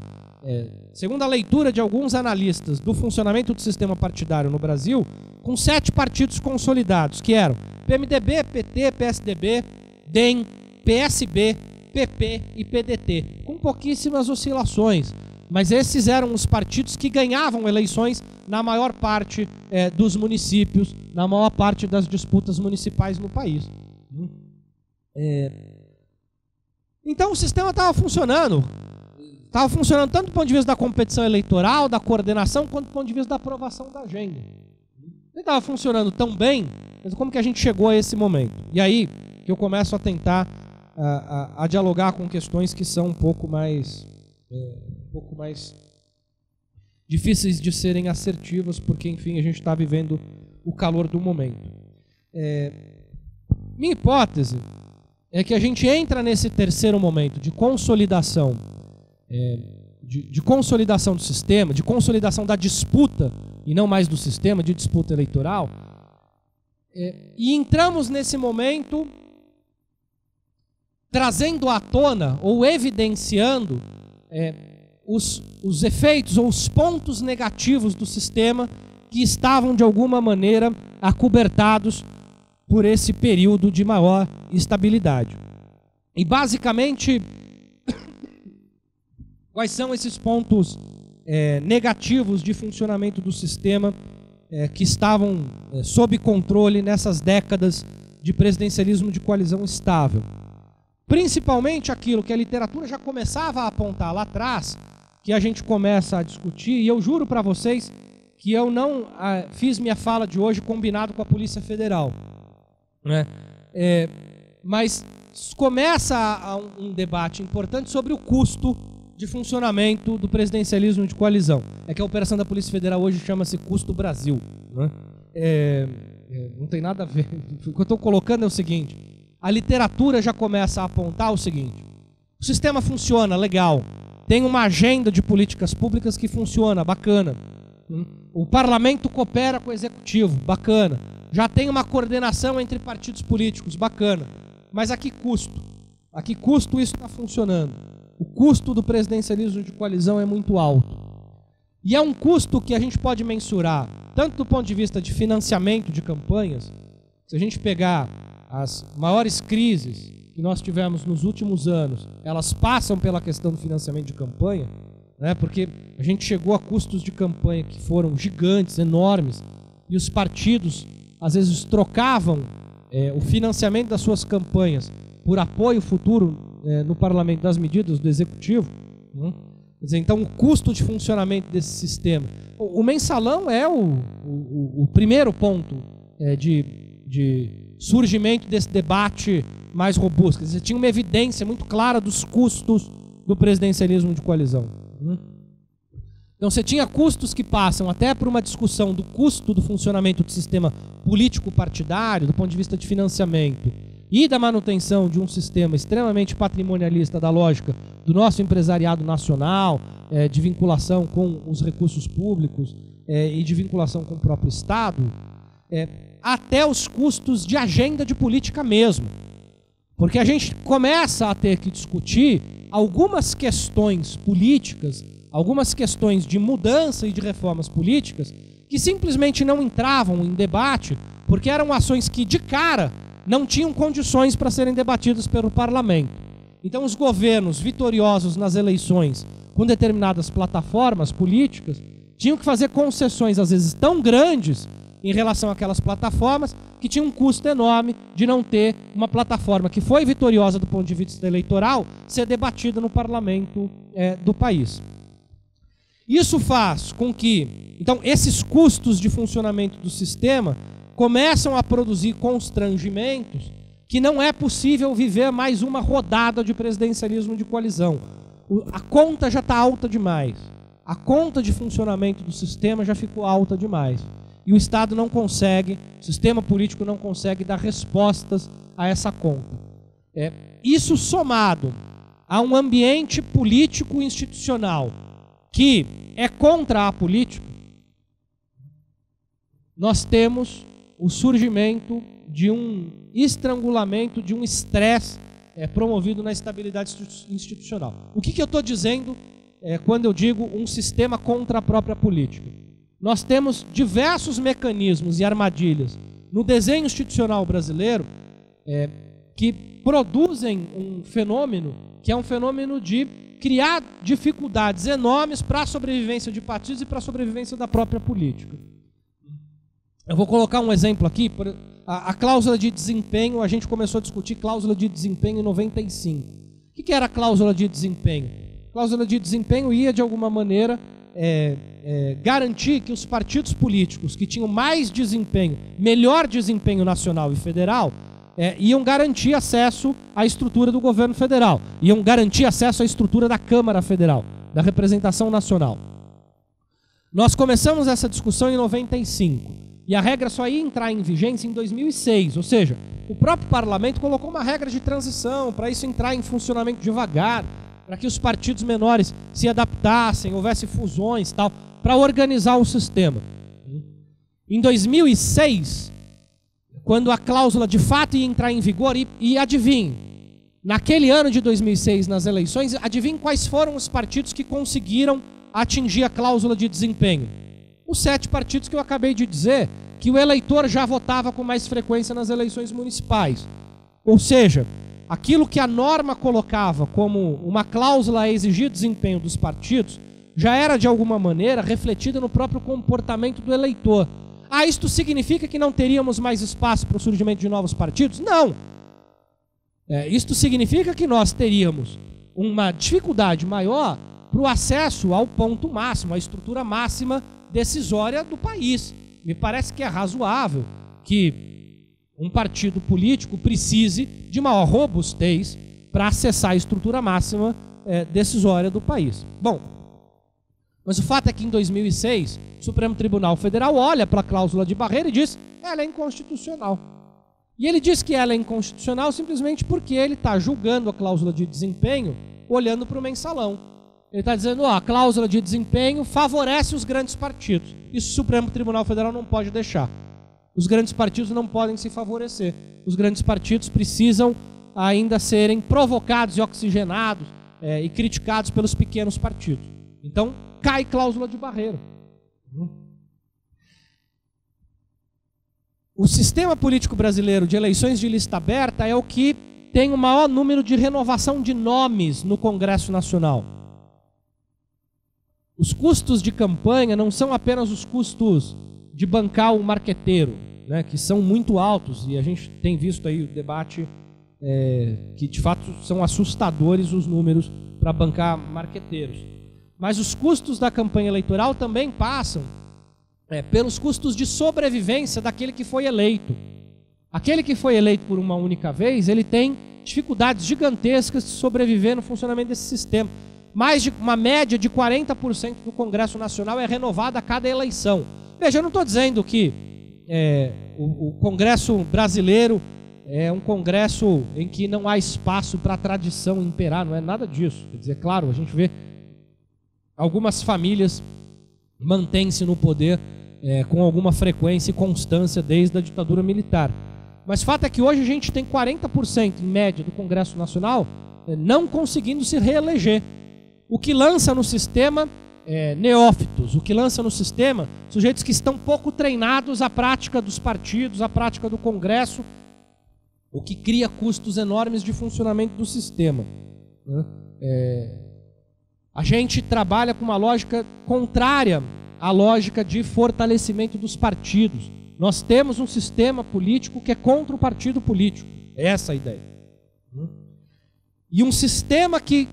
segundo a leitura de alguns analistas do funcionamento do sistema partidário no Brasil, com 7 partidos consolidados, que eram PMDB, PT, PSDB, DEM, PSB, PP e PDT, com pouquíssimas oscilações. Mas esses eram os partidos que ganhavam eleições na maior parte dos municípios, na maior parte das disputas municipais no país. Então o sistema estava funcionando. Estava funcionando tanto do ponto de vista da competição eleitoral, da coordenação, quanto do ponto de vista da aprovação da agenda. Ele estava funcionando tão bem, mas como que a gente chegou a esse momento? E aí que eu começo a tentar a dialogar com questões que são um pouco mais difíceis de serem assertivas, porque, enfim, a gente está vivendo o calor do momento. Minha hipótese é que a gente entra nesse terceiro momento de consolidação, de consolidação do sistema, de consolidação da disputa, e não mais do sistema, de disputa eleitoral, e entramos nesse momento trazendo à tona ou evidenciando os efeitos ou os pontos negativos do sistema que estavam de alguma maneira acobertados por esse período de maior estabilidade. E basicamente, quais são esses pontos negativos de funcionamento do sistema que estavam sob controle nessas décadas de presidencialismo de coalizão estável? Principalmente aquilo que a literatura já começava a apontar lá atrás, que a gente começa a discutir, e eu juro para vocês que eu não fiz minha fala de hoje combinado com a Polícia Federal, né? Mas começa um debate importante sobre o custo de funcionamento do presidencialismo de coalizão. É que a operação da Polícia Federal hoje chama-se Custo Brasil, né? Não tem nada a ver. O que eu estou colocando é o seguinte: a literatura já começa a apontar o seguinte: o sistema funciona, legal, tem uma agenda de políticas públicas que funciona, bacana. O parlamento coopera com o executivo, bacana. Já tem uma coordenação entre partidos políticos, bacana. Mas a que custo? A que custo isso está funcionando? O custo do presidencialismo de coalizão é muito alto. E é um custo que a gente pode mensurar, tanto do ponto de vista de financiamento de campanhas. Se a gente pegar as maiores crises que nós tivemos nos últimos anos, elas passam pela questão do financiamento de campanha, né? Porque a gente chegou a custos de campanha que foram gigantes, enormes, e os partidos às vezes trocavam o financiamento das suas campanhas por apoio futuro no parlamento das medidas do executivo. Quer dizer, então o custo de funcionamento desse sistema, o mensalão é o primeiro ponto de surgimento desse debate mais robusto. Quer dizer, tinha uma evidência muito clara dos custos do presidencialismo de coalizão. Então você tinha custos que passam até por uma discussão do custo do funcionamento do sistema político partidário, do ponto de vista de financiamento, e da manutenção de um sistema extremamente patrimonialista da lógica do nosso empresariado nacional, de vinculação com os recursos públicos e de vinculação com o próprio Estado, até os custos de agenda de política mesmo. Porque a gente começa a ter que discutir algumas questões políticas, algumas questões de mudança e de reformas políticas que simplesmente não entravam em debate porque eram ações que, de cara, não tinham condições para serem debatidas pelo parlamento. Então os governos vitoriosos nas eleições com determinadas plataformas políticas tinham que fazer concessões, às vezes tão grandes, em relação àquelas plataformas, que tinha um custo enorme de não ter uma plataforma que foi vitoriosa do ponto de vista eleitoral ser debatida no parlamento do país. Isso faz com que, então, esses custos de funcionamento do sistema começam a produzir constrangimentos que não é possível viver mais uma rodada de presidencialismo de coalizão. A conta já está alta demais. A conta de funcionamento do sistema já ficou alta demais. e o Estado não consegue, o sistema político não consegue dar respostas a essa conta. Isso somado a um ambiente político institucional que é contra a política, nós temos o surgimento de um estrangulamento, de um estresse promovido na estabilidade institucional. O que eu estou dizendo quando eu digo um sistema contra a própria política? Nós temos diversos mecanismos e armadilhas no desenho institucional brasileiro que produzem um fenômeno que é um fenômeno de criar dificuldades enormes para a sobrevivência de partidos e para a sobrevivência da própria política. Eu vou colocar um exemplo aqui. A cláusula de desempenho, a gente começou a discutir cláusula de desempenho em 95. O que era a cláusula de desempenho? A cláusula de desempenho ia, de alguma maneira, garantir que os partidos políticos que tinham mais desempenho, melhor desempenho nacional e federal, iam garantir acesso à estrutura do governo federal, iam garantir acesso à estrutura da Câmara Federal, da representação nacional. Nós começamos essa discussão em 95, e a regra só ia entrar em vigência em 2006, ou seja, o próprio parlamento colocou uma regra de transição para isso entrar em funcionamento devagar, para que os partidos menores se adaptassem, houvesse fusões e tal, para organizar o sistema. Em 2006, quando a cláusula de fato ia entrar em vigor, e adivinhe, naquele ano de 2006, nas eleições, adivinhe quais foram os partidos que conseguiram atingir a cláusula de desempenho. Os 7 partidos que eu acabei de dizer, que o eleitor já votava com mais frequência nas eleições municipais. Ou seja, aquilo que a norma colocava como uma cláusula a exigir desempenho dos partidos, já era de alguma maneira refletida no próprio comportamento do eleitor. Isto significa que não teríamos mais espaço para o surgimento de novos partidos? Não! Isto significa que nós teríamos uma dificuldade maior para o acesso ao ponto máximo, à estrutura máxima decisória do país. Me parece que é razoável que um partido político precise de maior robustez para acessar a estrutura máxima decisória do país. Bom, mas o fato é que em 2006, o Supremo Tribunal Federal olha para a cláusula de barreira e diz que ela é inconstitucional. E ele diz que ela é inconstitucional simplesmente porque ele está julgando a cláusula de desempenho olhando para o mensalão. Ele está dizendo, a cláusula de desempenho favorece os grandes partidos. Isso o Supremo Tribunal Federal não pode deixar. Os grandes partidos não podem se favorecer. Os grandes partidos precisam ainda serem provocados e oxigenados e criticados pelos pequenos partidos. Então, cai cláusula de barreira. O sistema político brasileiro de eleições de lista aberta é o que tem o maior número de renovação de nomes no Congresso Nacional. Os custos de campanha não são apenas os custos de bancar o marqueteiro, né, que são muito altos, e a gente tem visto aí o debate que de fato são assustadores os números para bancar marqueteiros. Mas os custos da campanha eleitoral também passam pelos custos de sobrevivência daquele que foi eleito. Aquele que foi eleito por uma única vez, ele tem dificuldades gigantescas de sobreviver no funcionamento desse sistema. Mais de uma média de 40% do Congresso Nacional é renovada a cada eleição. Veja, eu não estou dizendo que o Congresso brasileiro é um Congresso em que não há espaço para a tradição imperar, não é nada disso. Quer dizer, claro, a gente vê algumas famílias mantêm-se no poder com alguma frequência e constância desde a ditadura militar. Mas o fato é que hoje a gente tem 40% em média do Congresso Nacional não conseguindo se reeleger. O que lança no sistema neófitos, o que lança no sistema sujeitos que estão pouco treinados à prática dos partidos, à prática do Congresso, o que cria custos enormes de funcionamento do sistema. A gente trabalha com uma lógica contrária à lógica de fortalecimento dos partidos. Nós temos um sistema político que é contra o partido político. É essa a ideia. E um sistema que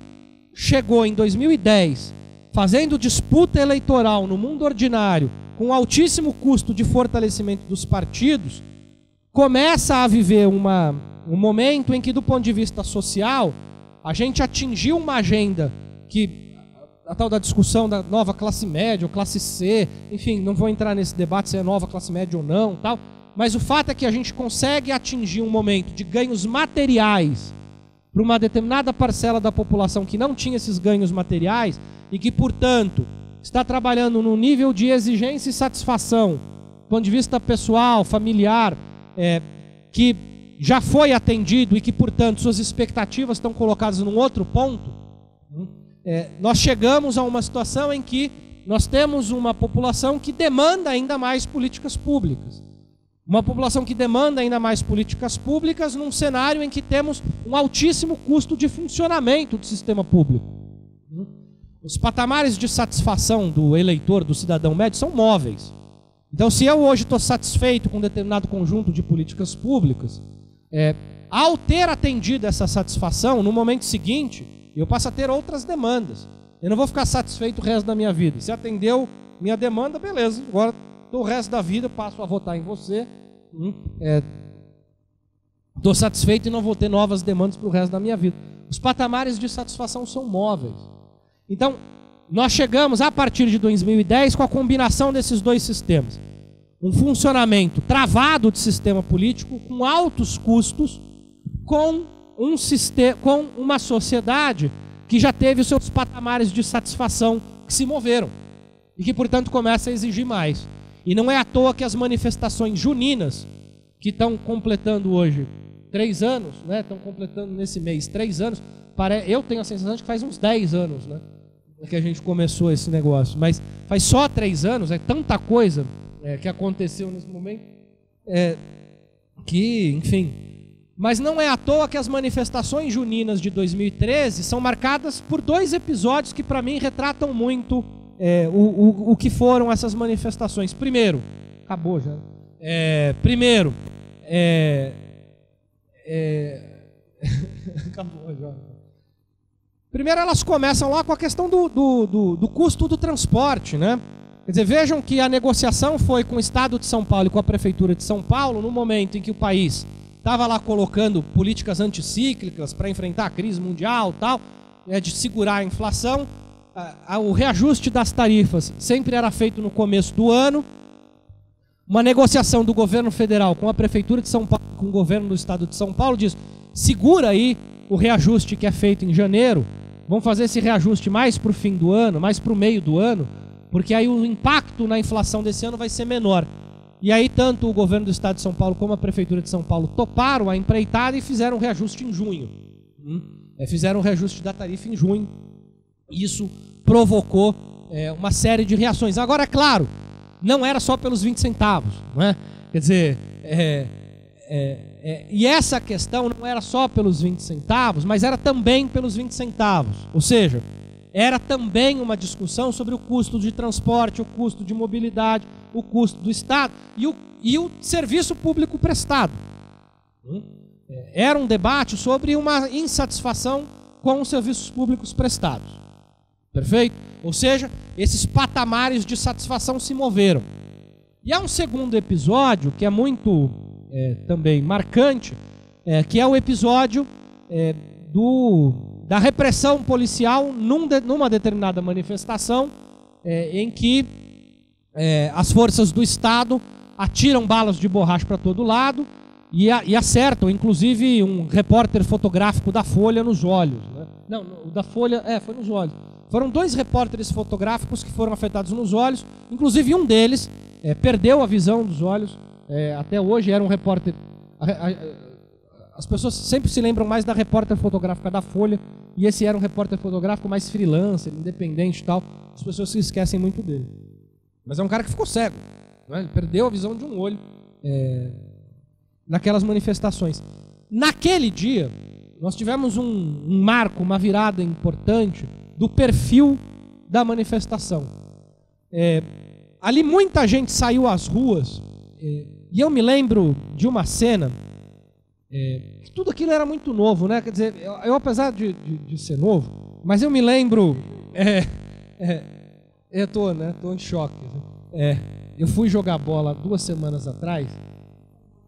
chegou em 2010, fazendo disputa eleitoral no mundo ordinário, com altíssimo custo de fortalecimento dos partidos, começa a viver um momento em que, do ponto de vista social, a gente atingiu uma agenda que a tal da discussão da nova classe média ou classe C, enfim, não vou entrar nesse debate se é nova classe média ou não, tal, mas o fato é que a gente consegue atingir um momento de ganhos materiais para uma determinada parcela da população que não tinha esses ganhos materiais e que, portanto, está trabalhando num nível de exigência e satisfação, do ponto de vista pessoal, familiar, que já foi atendido e que, portanto, suas expectativas estão colocadas num outro ponto, nós chegamos a uma situação em que nós temos uma população que demanda ainda mais políticas públicas. Uma população que demanda ainda mais políticas públicas num cenário em que temos um altíssimo custo de funcionamento do sistema público. Os patamares de satisfação do eleitor, do cidadão médio, são móveis. Então, se eu hoje estou satisfeito com um determinado conjunto de políticas públicas, ao ter atendido essa satisfação, no momento seguinte, eu passo a ter outras demandas. Eu não vou ficar satisfeito o resto da minha vida. Se atendeu minha demanda, beleza. Agora, o resto da vida, passo a votar em você. Estou satisfeito e não vou ter novas demandas para o resto da minha vida. Os patamares de satisfação são móveis. Então, nós chegamos, a partir de 2010, com a combinação desses dois sistemas. Um funcionamento travado de sistema político, com altos custos, com uma sociedade que já teve os seus patamares de satisfação que se moveram e que, portanto, começa a exigir mais. E não é à toa que as manifestações juninas, que estão completando hoje 3 anos, né? Estão completando nesse mês 3 anos, eu tenho a sensação de que faz uns 10 anos, né? Que a gente começou esse negócio, mas faz só 3 anos, é tanta coisa que aconteceu nesse momento, que, enfim. Mas não é à toa que as manifestações juninas de 2013 são marcadas por 2 episódios que, para mim, retratam muito o que foram essas manifestações. Primeiro, acabou já. Primeiro, acabou já. Primeiro, elas começam lá com a questão do custo do transporte, né? Quer dizer, vejam que a negociação foi com o Estado de São Paulo e com a Prefeitura de São Paulo no momento em que o país estava lá colocando políticas anticíclicas para enfrentar a crise mundial, tal, de segurar a inflação. O reajuste das tarifas sempre era feito no começo do ano. Uma negociação do governo federal com a Prefeitura de São Paulo, com o governo do Estado de São Paulo, diz: segura aí o reajuste que é feito em janeiro, vamos fazer esse reajuste mais para o fim do ano, mais para o meio do ano, porque aí o impacto na inflação desse ano vai ser menor. E aí tanto o governo do Estado de São Paulo como a Prefeitura de São Paulo toparam a empreitada e fizeram um reajuste em junho. Fizeram um reajuste da tarifa em junho. Isso provocou uma série de reações. Agora, é claro, não era só pelos 20 centavos. Não é? Quer dizer, e essa questão não era só pelos 20 centavos, mas era também pelos 20 centavos. Ou seja, era também uma discussão sobre o custo de transporte, o custo de mobilidade, o custo do Estado e o serviço público prestado. Era um debate sobre uma insatisfação com os serviços públicos prestados. Perfeito? Ou seja, esses patamares de satisfação se moveram. E há um segundo episódio que é muito também marcante, que é o episódio da repressão policial numa determinada manifestação, em que as forças do Estado atiram balas de borracha para todo lado e acertam, inclusive, um repórter fotográfico da Folha nos olhos. Né? Não, o da Folha, foi nos olhos. Foram 2 repórteres fotográficos que foram afetados nos olhos, inclusive um deles perdeu a visão dos olhos, até hoje era um repórter... As pessoas sempre se lembram mais da repórter fotográfica da Folha, e esse era um repórter fotográfico mais freelancer, independente e tal. As pessoas se esquecem muito dele. Mas é um cara que ficou cego, né? Ele perdeu a visão de um olho naquelas manifestações. Naquele dia, nós tivemos um marco, uma virada importante do perfil da manifestação. Ali muita gente saiu às ruas, e eu me lembro de uma cena, que tudo aquilo era muito novo, né? Quer dizer, eu apesar de ser novo, mas eu me lembro, eu tô em choque. Eu fui jogar bola 2 semanas atrás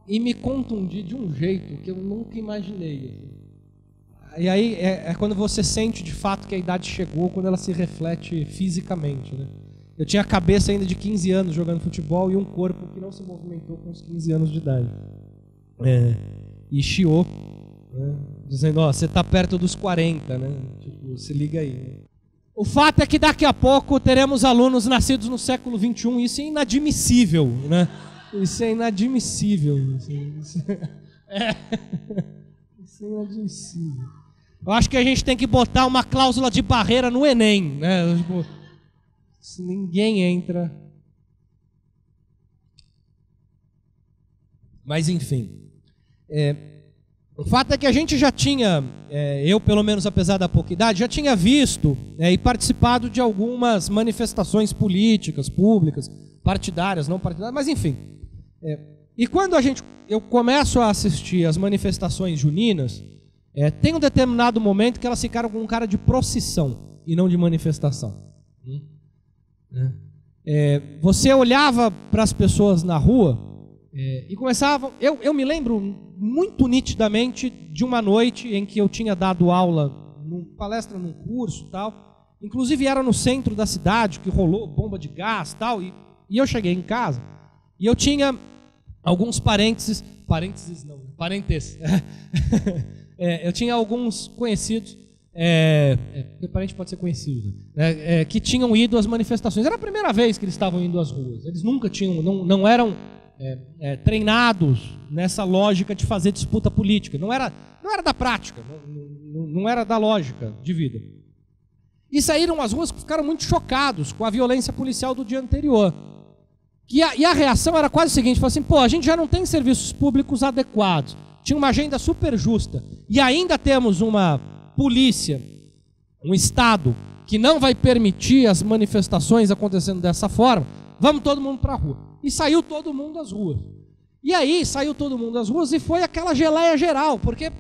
e me contundi de um jeito que eu nunca imaginei. E aí é quando você sente de fato que a idade chegou, quando ela se reflete fisicamente, né? Eu tinha a cabeça ainda de 15 anos jogando futebol e um corpo que não se movimentou com os 15 anos de idade. E chiou, né? Dizendo, ó, você está perto dos 40, né? Tipo, se liga aí. Né? O fato é que daqui a pouco teremos alunos nascidos no século XXI, isso é inadmissível, né? Isso é inadmissível. Isso é inadmissível. Eu acho que a gente tem que botar uma cláusula de barreira no Enem, né? Tipo, se ninguém entra. Mas enfim. O fato é que a gente já tinha, eu pelo menos apesar da pouca idade, já tinha visto e participado de algumas manifestações políticas, públicas, partidárias, não partidárias, mas enfim. E quando eu começo a assistir as manifestações juninas, tem um determinado momento que elas ficaram com um cara de procissão e não de manifestação. Você olhava para as pessoas na rua e começava... Eu me lembro muito nitidamente de uma noite em que eu tinha dado aula, palestra num curso e tal, inclusive era no centro da cidade, que rolou bomba de gás e tal, e eu cheguei em casa e eu tinha alguns parentes, eu tinha alguns conhecidos, parente pode ser conhecido, né? Que tinham ido às manifestações. Era a primeira vez que eles estavam indo às ruas. Eles nunca tinham, não eram treinados nessa lógica de fazer disputa política. Não era da prática, não era da lógica de vida. E saíram às ruas, ficaram muito chocados com a violência policial do dia anterior. E a reação era quase o seguinte, falou assim, a gente já não tem serviços públicos adequados, tinha uma agenda super justa, e ainda temos uma polícia, um Estado, que não vai permitir as manifestações acontecendo dessa forma, vamos todo mundo para a rua. E saiu todo mundo às ruas. E aí saiu todo mundo às ruas e foi aquela geleia geral, porque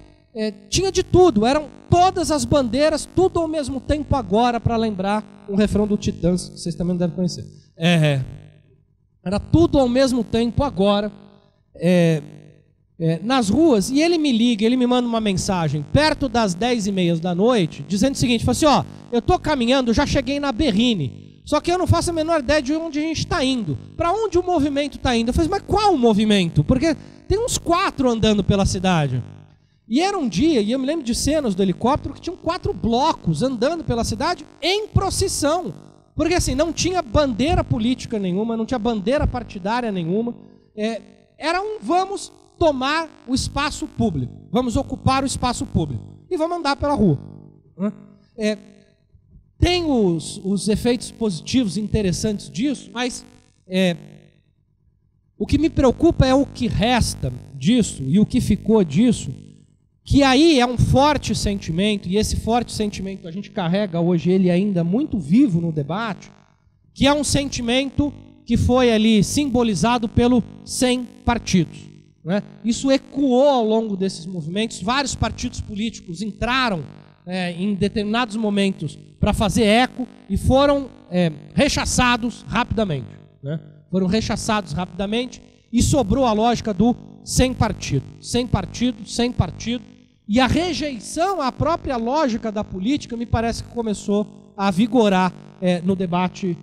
tinha de tudo, eram todas as bandeiras, tudo ao mesmo tempo agora, para lembrar um refrão do Titãs, que vocês também não devem conhecer. Era tudo ao mesmo tempo agora, nas ruas, e ele me liga, ele me manda uma mensagem perto das 10h30 da noite, dizendo o seguinte, fala assim, eu estou caminhando, já cheguei na Berrini, só que eu não faço a menor ideia de onde a gente está indo, para onde o movimento está indo. Eu falei, mas qual o movimento? Porque tem uns 4 andando pela cidade. E era um dia, e eu me lembro de cenas do helicóptero, que tinham 4 blocos andando pela cidade em procissão. Porque assim, não tinha bandeira política nenhuma, não tinha bandeira partidária nenhuma. Era vamos tomar o espaço público, vamos ocupar o espaço público e vamos andar pela rua. Tem os efeitos positivos interessantes disso, mas o que me preocupa é o que resta disso e o que ficou disso, que aí é um forte sentimento, e esse forte sentimento a gente carrega hoje ele ainda muito vivo no debate, que é um sentimento que foi ali simbolizado pelo 100 partidos. Né? Isso ecoou ao longo desses movimentos, vários partidos políticos entraram em determinados momentos para fazer eco e foram rechaçados rapidamente. Né? Foram rechaçados rapidamente e sobrou a lógica do 100 partido, 100 partido, 100 partido, e a rejeição à própria lógica da política me parece que começou a vigorar no debate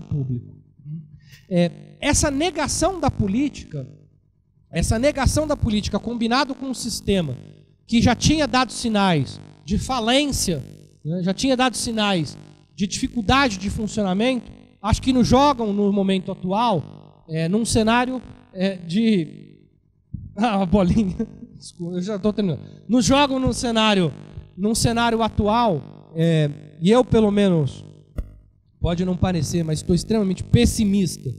público. Essa negação da política combinado com um sistema que já tinha dado sinais de falência, né, já tinha dado sinais de dificuldade de funcionamento, acho que nos jogam no momento atual num cenário de... a bolinha... Desculpa, eu já estou terminando. Nos jogam num cenário atual, e eu pelo menos, pode não parecer, mas estou extremamente pessimista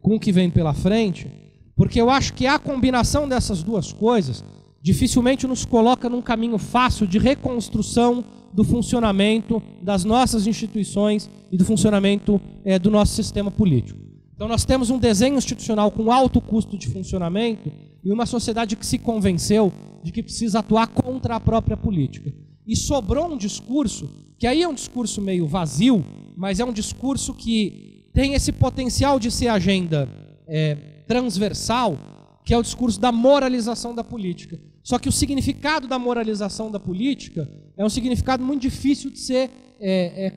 com o que vem pela frente, porque eu acho que a combinação dessas duas coisas dificilmente nos coloca num caminho fácil de reconstrução do funcionamento das nossas instituições e do funcionamento do nosso sistema político. Então nós temos um desenho institucional com alto custo de funcionamento e uma sociedade que se convenceu de que precisa atuar contra a própria política. E sobrou um discurso, que aí é um discurso meio vazio, mas é um discurso que tem esse potencial de ser agenda transversal, que é o discurso da moralização da política. Só que o significado da moralização da política é um significado muito difícil de ser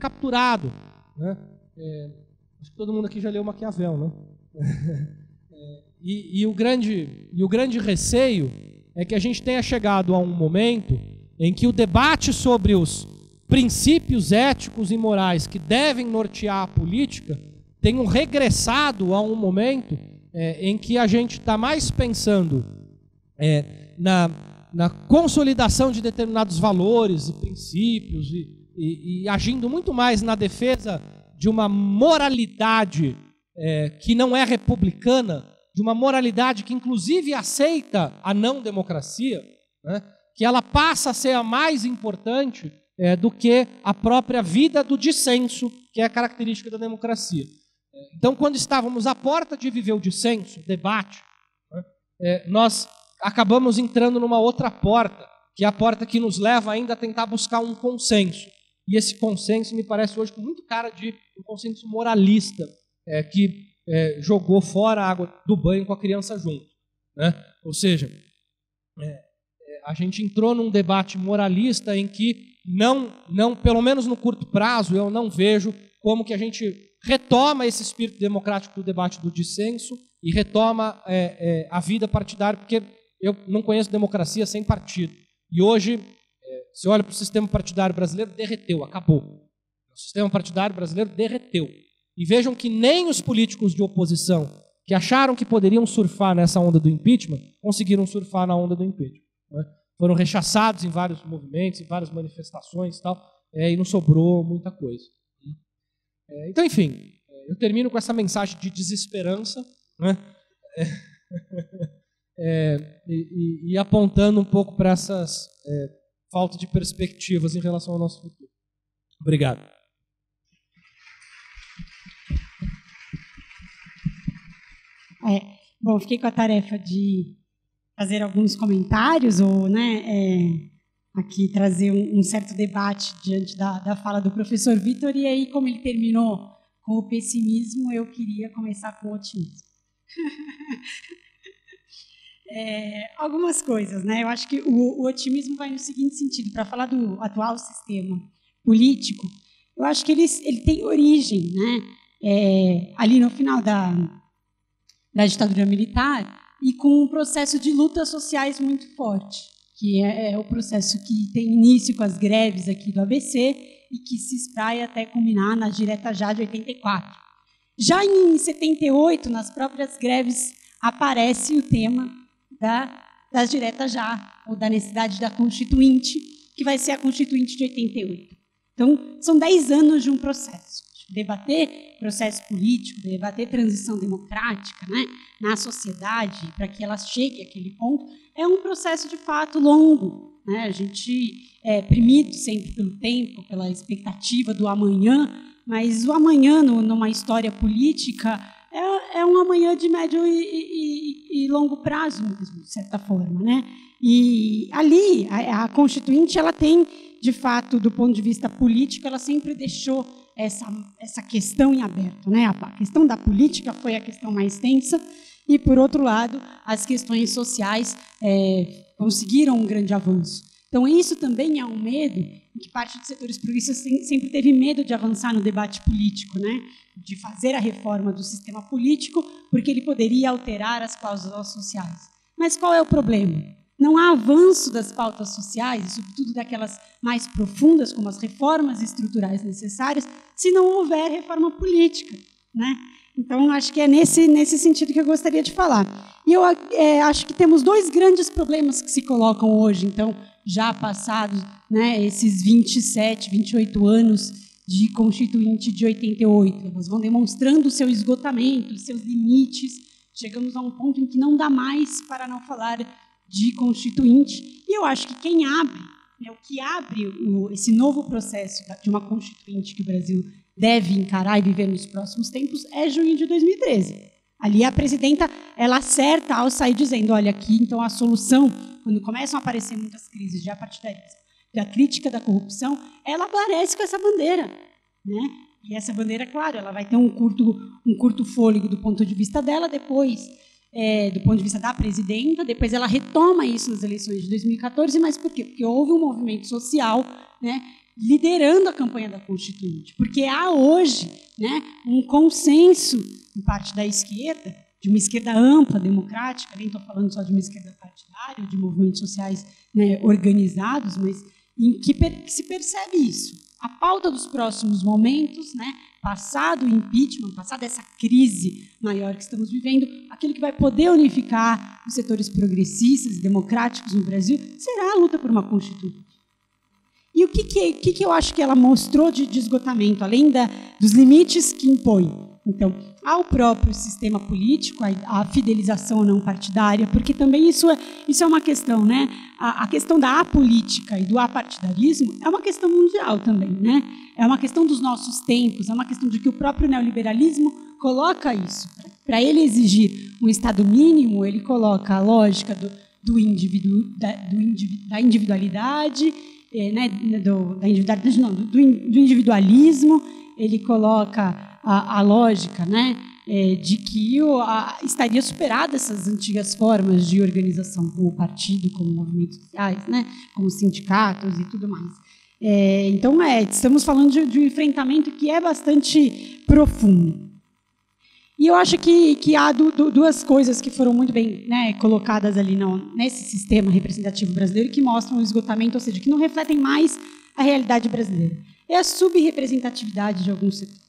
capturado, né? Acho que todo mundo aqui já leu Maquiavel, né? E o grande receio é que a gente tenha chegado a um momento em que o debate sobre os princípios éticos e morais que devem nortear a política tenham regressado a um momento em que a gente está mais pensando na consolidação de determinados valores e princípios e agindo muito mais na defesa de uma moralidade que não é republicana, de uma moralidade que inclusive aceita a não democracia, né? Que ela passa a ser a mais importante do que a própria vida do dissenso, que é a característica da democracia. Então, quando estávamos à porta de viver o dissenso, o debate, né, nós acabamos entrando numa outra porta, que é a porta que nos leva ainda a tentar buscar um consenso. E esse consenso me parece hoje com muito cara de um consenso moralista, que jogou fora a água do banho com a criança junto, né? Ou seja, a gente entrou num debate moralista em que não, pelo menos no curto prazo, eu não vejo como que a gente retoma esse espírito democrático do debate do dissenso e retoma a vida partidária, porque eu não conheço democracia sem partido. E hoje, se olha para o sistema partidário brasileiro, derreteu, acabou. O sistema partidário brasileiro derreteu. E vejam que nem os políticos de oposição que acharam que poderiam surfar nessa onda do impeachment conseguiram surfar na onda do impeachment, né? Foram rechaçados em vários movimentos, em várias manifestações e tal, e não sobrou muita coisa. Então, enfim, eu termino com essa mensagem de desesperança, né? E apontando um pouco para essas falta de perspectivas em relação ao nosso futuro. Obrigado. Bom, fiquei com a tarefa de fazer alguns comentários ou, aqui trazer um certo debate diante da fala do professor Vitor, e aí, como ele terminou com o pessimismo, eu queria começar com o otimismo. Algumas coisas, né? Eu acho que o otimismo vai no seguinte sentido: para falar do atual sistema político, eu acho que ele tem origem, né? Ali no final da ditadura militar, e com um processo de lutas sociais muito forte, que é o processo que tem início com as greves aqui do ABC e que se espraia até culminar na direta já de 84. Já em 78, nas próprias greves, aparece o tema das diretas já, ou da necessidade da Constituinte, que vai ser a Constituinte de 88. Então, são 10 anos de um processo. Debater processo político, debater transição democrática, né, na sociedade, para que ela chegue àquele ponto, é um processo, de fato, longo, né? A gente é premido sempre pelo tempo, pela expectativa do amanhã, mas o amanhã, numa história política, é um amanhã de médio e longo prazo, mesmo, de certa forma, né? E ali, a Constituinte, ela tem, de fato, do ponto de vista político, ela sempre deixou essa questão em aberto, né? A questão da política foi a questão mais tensa e, por outro lado, as questões sociais conseguiram um grande avanço. Então, isso também é um medo, que parte dos setores progressistas sempre teve medo de avançar no debate político, né? De fazer a reforma do sistema político, porque ele poderia alterar as cláusulas sociais. Mas qual é o problema? Não há avanço das pautas sociais, e sobretudo daquelas mais profundas, como as reformas estruturais necessárias, se não houver reforma política, né? Então, acho que é nesse sentido que eu gostaria de falar. E eu acho que temos 2 grandes problemas que se colocam hoje, então, já passados, né, esses 27, 28 anos de Constituinte de 88. Elas vão demonstrando o seu esgotamento, os seus limites. Chegamos a um ponto em que não dá mais para não falar de Constituinte, e eu acho que quem abre, o que abre esse novo processo de uma Constituinte que o Brasil deve encarar e viver nos próximos tempos é junho de 2013. Ali a presidenta, ela acerta ao sair dizendo, olha, aqui então a solução, quando começam a aparecer muitas crises de apartidarismo, da crítica da corrupção, ela aparece com essa bandeira, né? E essa bandeira, claro, ela vai ter um curto fôlego do ponto de vista dela, depois do ponto de vista da presidenta, depois ela retoma isso nas eleições de 2014, mas por quê? Porque houve um movimento social, né, liderando a campanha da Constituinte, porque há hoje, né, um consenso em parte da esquerda, de uma esquerda ampla, democrática, nem estou falando só de uma esquerda partidária, de movimentos sociais, né, organizados, mas em que se percebe isso. A pauta dos próximos momentos, né, passado o impeachment, passada essa crise maior que estamos vivendo, aquilo que vai poder unificar os setores progressistas e democráticos no Brasil será a luta por uma Constituinte. E o que eu acho que ela mostrou de esgotamento, além dos limites que impõe? Então, ao próprio sistema político, a fidelização não partidária, porque também isso é uma questão, né? A questão da apolítica e do apartidarismo é uma questão mundial também, né? É uma questão dos nossos tempos, é uma questão de que o próprio neoliberalismo coloca isso. Para ele exigir um Estado mínimo, ele coloca a lógica da individualidade, né? Do individualismo, ele coloca a lógica, né, de que estaria superada essas antigas formas de organização, como o partido, como movimentos sociais, né, como sindicatos e tudo mais. Então, estamos falando de um enfrentamento que é bastante profundo. E eu acho que há duas coisas que foram muito bem, né, colocadas ali nesse sistema representativo brasileiro que mostram o esgotamento, ou seja, que não refletem mais a realidade brasileira. É a subrepresentatividade de alguns setores.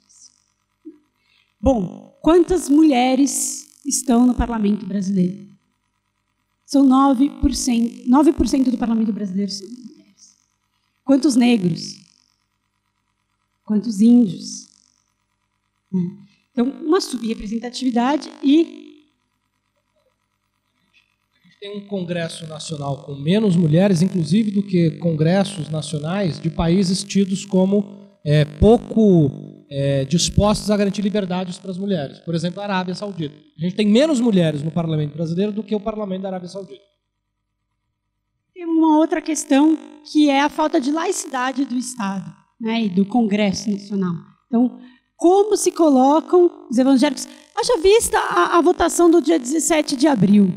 Bom, quantas mulheres estão no parlamento brasileiro? São 9%. 9% do parlamento brasileiro são mulheres. Quantos negros? Quantos índios? Então, uma subrepresentatividade e... A gente tem um Congresso Nacional com menos mulheres, inclusive, do que congressos nacionais de países tidos como pouco... dispostos a garantir liberdades para as mulheres. Por exemplo, a Arábia Saudita. A gente tem menos mulheres no parlamento brasileiro do que o parlamento da Arábia Saudita. Tem uma outra questão, que é a falta de laicidade do Estado, né, e do Congresso Nacional. Então, como se colocam os evangélicos? Haja vista a votação do dia 17 de abril,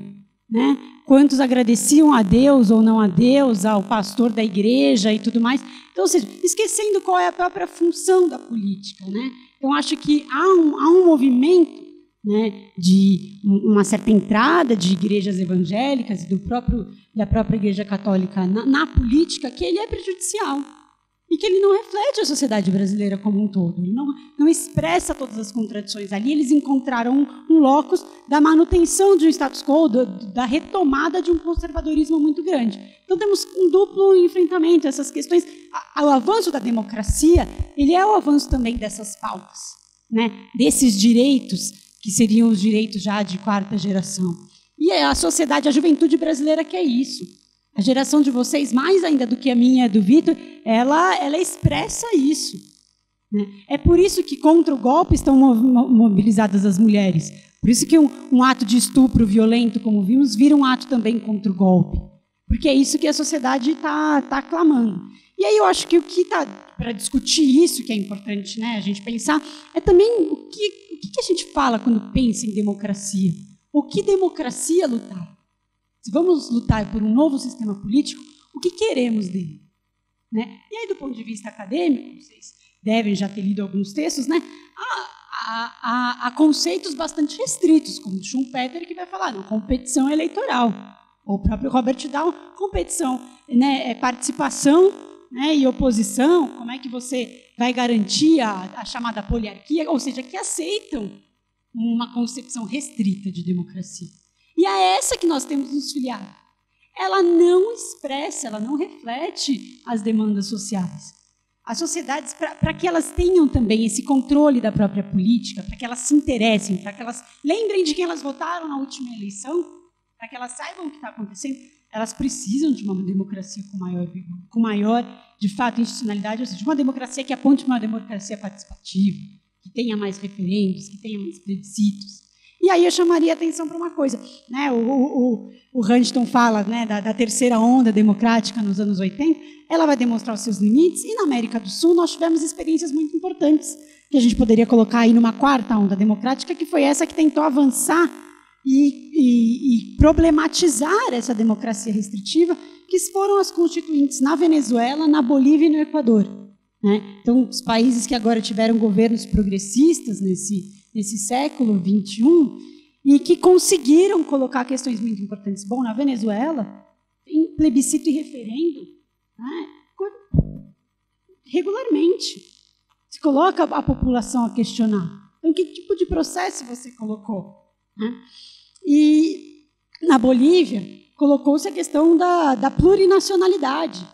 né? Quantos agradeciam a Deus ou não a Deus, ao pastor da igreja e tudo mais. Então, ou seja, esquecendo qual é a própria função da política, né? Então, acho que há um movimento, né, de uma certa entrada de igrejas evangélicas e da própria Igreja Católica na política, que ele é prejudicial e que ele não reflete a sociedade brasileira como um todo. Ele não expressa todas as contradições ali. Eles encontraram um locus da manutenção de um status quo, da retomada de um conservadorismo muito grande. Então, temos um duplo enfrentamento a essas questões. O avanço da democracia, ele é o avanço também dessas pautas, né? Desses direitos, que seriam os direitos já de quarta geração. E a sociedade, a juventude brasileira quer isso. A geração de vocês, mais ainda do que a minha e do Vitor, ela expressa isso, né? É por isso que contra o golpe estão mobilizadas as mulheres. Por isso que um ato de estupro violento, como vimos, vira um ato também contra o golpe. Porque é isso que a sociedade está clamando. E aí eu acho que o que está para discutir isso, que é importante, né, a gente pensar, é também o que a gente fala quando pensa em democracia. O que democracia lutar? Se vamos lutar por um novo sistema político, o que queremos dele? Né? E aí, do ponto de vista acadêmico, vocês devem já ter lido alguns textos, né? Há conceitos bastante restritos, como o Schumpeter, que vai falar, não, competição eleitoral. Ou o próprio Robert Down, competição, né, participação, né, e oposição, como é que você vai garantir a chamada poliarquia, ou seja, que aceitam uma concepção restrita de democracia. E é essa que nós temos nos filiado. Ela não expressa, ela não reflete as demandas sociais. As sociedades, para que elas tenham também esse controle da própria política, para que elas se interessem, para que elas lembrem de quem elas votaram na última eleição, para que elas saibam o que está acontecendo, elas precisam de uma democracia com maior vigor, com maior, de fato, institucionalidade, ou seja, de uma democracia que aponte para uma democracia participativa, que tenha mais referendos, que tenha mais plebiscitos. E aí eu chamaria a atenção para uma coisa, né? O Huntington fala, né, da terceira onda democrática nos anos 80, ela vai demonstrar os seus limites, e na América do Sul nós tivemos experiências muito importantes, que a gente poderia colocar aí numa quarta onda democrática, que foi essa que tentou avançar e problematizar essa democracia restritiva, que foram as constituintes na Venezuela, na Bolívia e no Equador, né? Então, os países que agora tiveram governos progressistas nesse século XXI e que conseguiram colocar questões muito importantes. Bom, na Venezuela, em plebiscito e referendo, né, regularmente, se coloca a população a questionar. Então, que tipo de processo você colocou, né? E na Bolívia, colocou-se a questão da plurinacionalidade.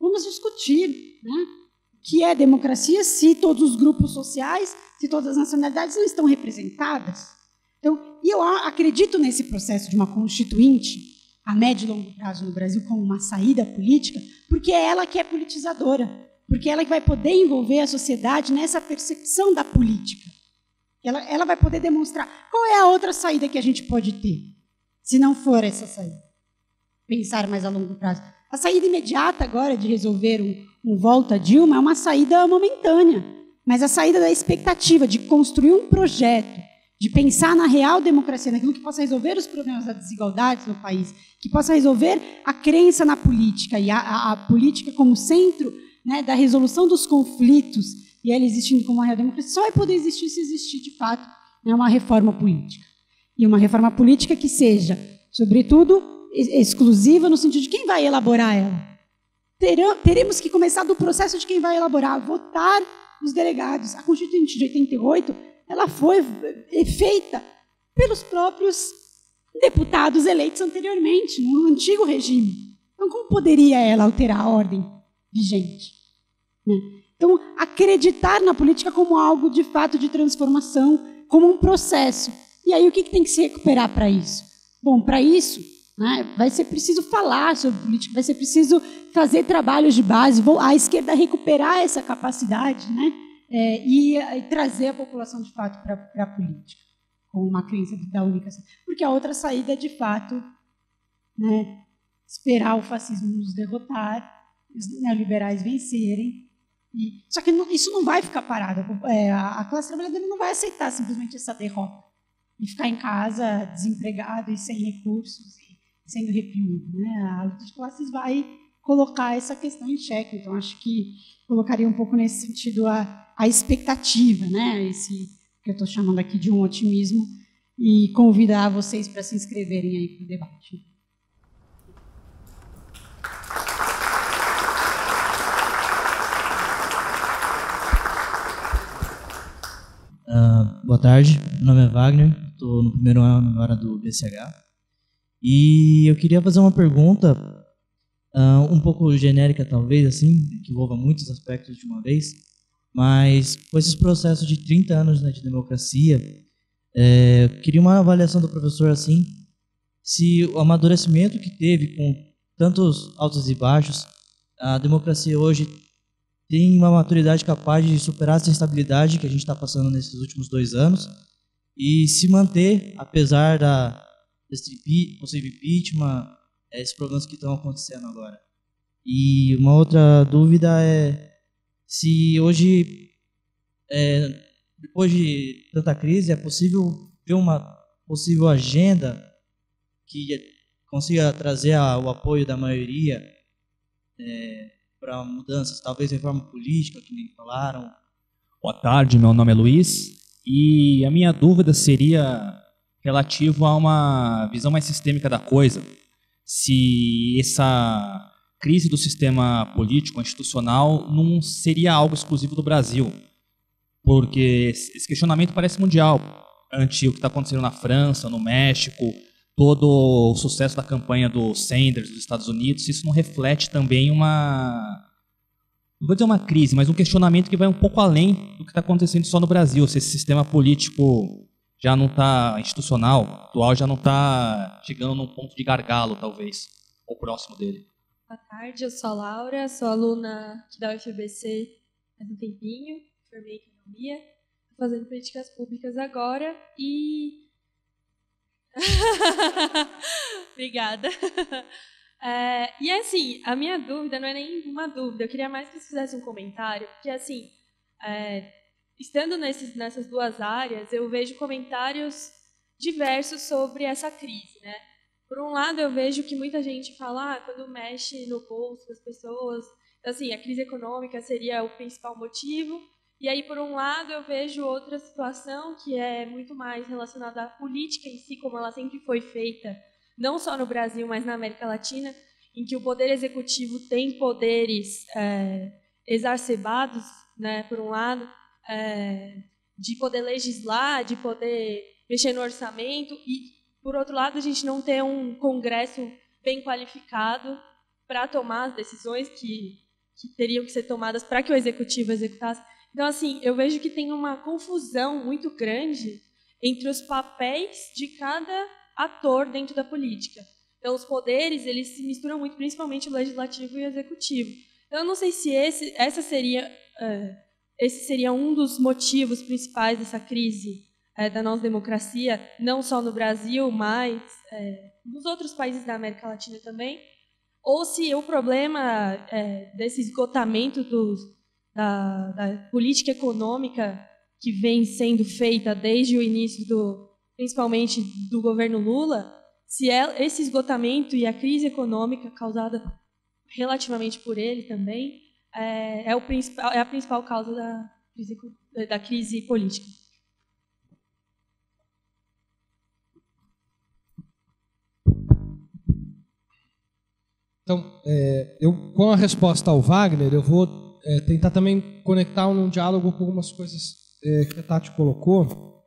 Vamos discutir, né, o que é democracia se todos os grupos sociais, se todas as nacionalidades não estão representadas. Então, eu acredito nesse processo de uma constituinte a médio e longo prazo no Brasil como uma saída política, porque é ela que é politizadora, porque é ela que vai poder envolver a sociedade nessa percepção da política. Ela vai poder demonstrar qual é a outra saída que a gente pode ter, se não for essa saída. Pensar mais a longo prazo. A saída imediata agora de resolver um volta Dilma é uma saída momentânea, mas a saída da expectativa de construir um projeto, de pensar na real democracia, naquilo que possa resolver os problemas da desigualdade no país, que possa resolver a crença na política e a política como centro, né, da resolução dos conflitos, e ela existindo como uma real democracia, só vai poder existir se existir, de fato, né, uma reforma política. E uma reforma política que seja, sobretudo, exclusiva no sentido de quem vai elaborar ela. Teremos que começar do processo de quem vai elaborar, votar os delegados. A Constituinte de 88, ela foi feita pelos próprios deputados eleitos anteriormente, no antigo regime. Então, como poderia ela alterar a ordem vigente? Então, acreditar na política como algo, de fato, de transformação, como um processo. E aí, o que tem que se recuperar para isso? Bom, para isso, né, vai ser preciso falar sobre política, vai ser preciso fazer trabalhos de base, a esquerda recuperar essa capacidade, né, e trazer a população, de fato, para a política, com uma crença da única saída. Porque a outra saída é, de fato, né, esperar o fascismo nos derrotar, os neoliberais vencerem. Só que isso não vai ficar parado. A classe trabalhadora não vai aceitar simplesmente essa derrota e ficar em casa desempregado e sem recursos e sendo reprimido, né? A luta de classes vai colocar essa questão em xeque. Então, acho que colocaria um pouco nesse sentido a expectativa, né? Esse que eu estou chamando aqui de um otimismo, e convidar vocês para se inscreverem aí para o debate. Boa tarde, meu nome é Wagner, estou no primeiro ano agora do BCH, e eu queria fazer uma pergunta um pouco genérica, talvez, assim, que envolva muitos aspectos de uma vez, mas com esses processos de 30 anos, né, de democracia, queria uma avaliação do professor, assim, se o amadurecimento que teve com tantos altos e baixos, a democracia hoje tem uma maturidade capaz de superar essa instabilidade que a gente está passando nesses últimos 2 anos e se manter, apesar desse possível impeachment, esses problemas que estão acontecendo agora. E uma outra dúvida é se hoje, depois de tanta crise, é possível ver uma possível agenda que consiga trazer o apoio da maioria para mudanças, talvez reforma política, que nem falaram. Boa tarde, meu nome é Luiz, e a minha dúvida seria relativo a uma visão mais sistêmica da coisa. Se essa crise do sistema político institucional não seria algo exclusivo do Brasil, porque esse questionamento parece mundial, ante o que está acontecendo na França, no México, todo o sucesso da campanha do Sanders dos Estados Unidos. Isso não reflete também não vou dizer uma crise, mas um questionamento que vai um pouco além do que está acontecendo só no Brasil, se esse sistema político já não está institucional, atual, já não está chegando num ponto de gargalo, talvez, ou próximo dele. Boa tarde, eu sou a Laura, sou aluna aqui da UFABC há um tempinho, formei em economia, estou fazendo políticas públicas agora e... Obrigada. E assim, a minha dúvida não é nenhuma dúvida, eu queria mais que você fizesse um comentário, porque assim, estando nessas duas áreas, eu vejo comentários diversos sobre essa crise, né? Por um lado, eu vejo que muita gente fala quando mexe no bolso das pessoas, assim, a crise econômica seria o principal motivo. E aí, por um lado, eu vejo outra situação que é muito mais relacionada à política em si, como ela sempre foi feita, não só no Brasil, mas na América Latina, em que o poder executivo tem poderes exacerbados, né, por um lado, de poder legislar, de poder mexer no orçamento, e, por outro lado, a gente não ter um Congresso bem qualificado para tomar as decisões que teriam que ser tomadas para que o executivo executasse. Então, assim, eu vejo que tem uma confusão muito grande entre os papéis de cada ator dentro da política. Então, os poderes, eles se misturam muito, principalmente o legislativo e o executivo. Então, eu não sei se esse seria um dos motivos principais dessa crise da nossa democracia, não só no Brasil, mas nos outros países da América Latina também, ou se o problema desse esgotamento da política econômica que vem sendo feita desde o início, principalmente do governo Lula, se esse esgotamento e a crise econômica causada relativamente por ele também é a principal causa da crise política. Então, com a resposta ao Wagner, eu vou tentar também conectar num diálogo com algumas coisas que a Tati colocou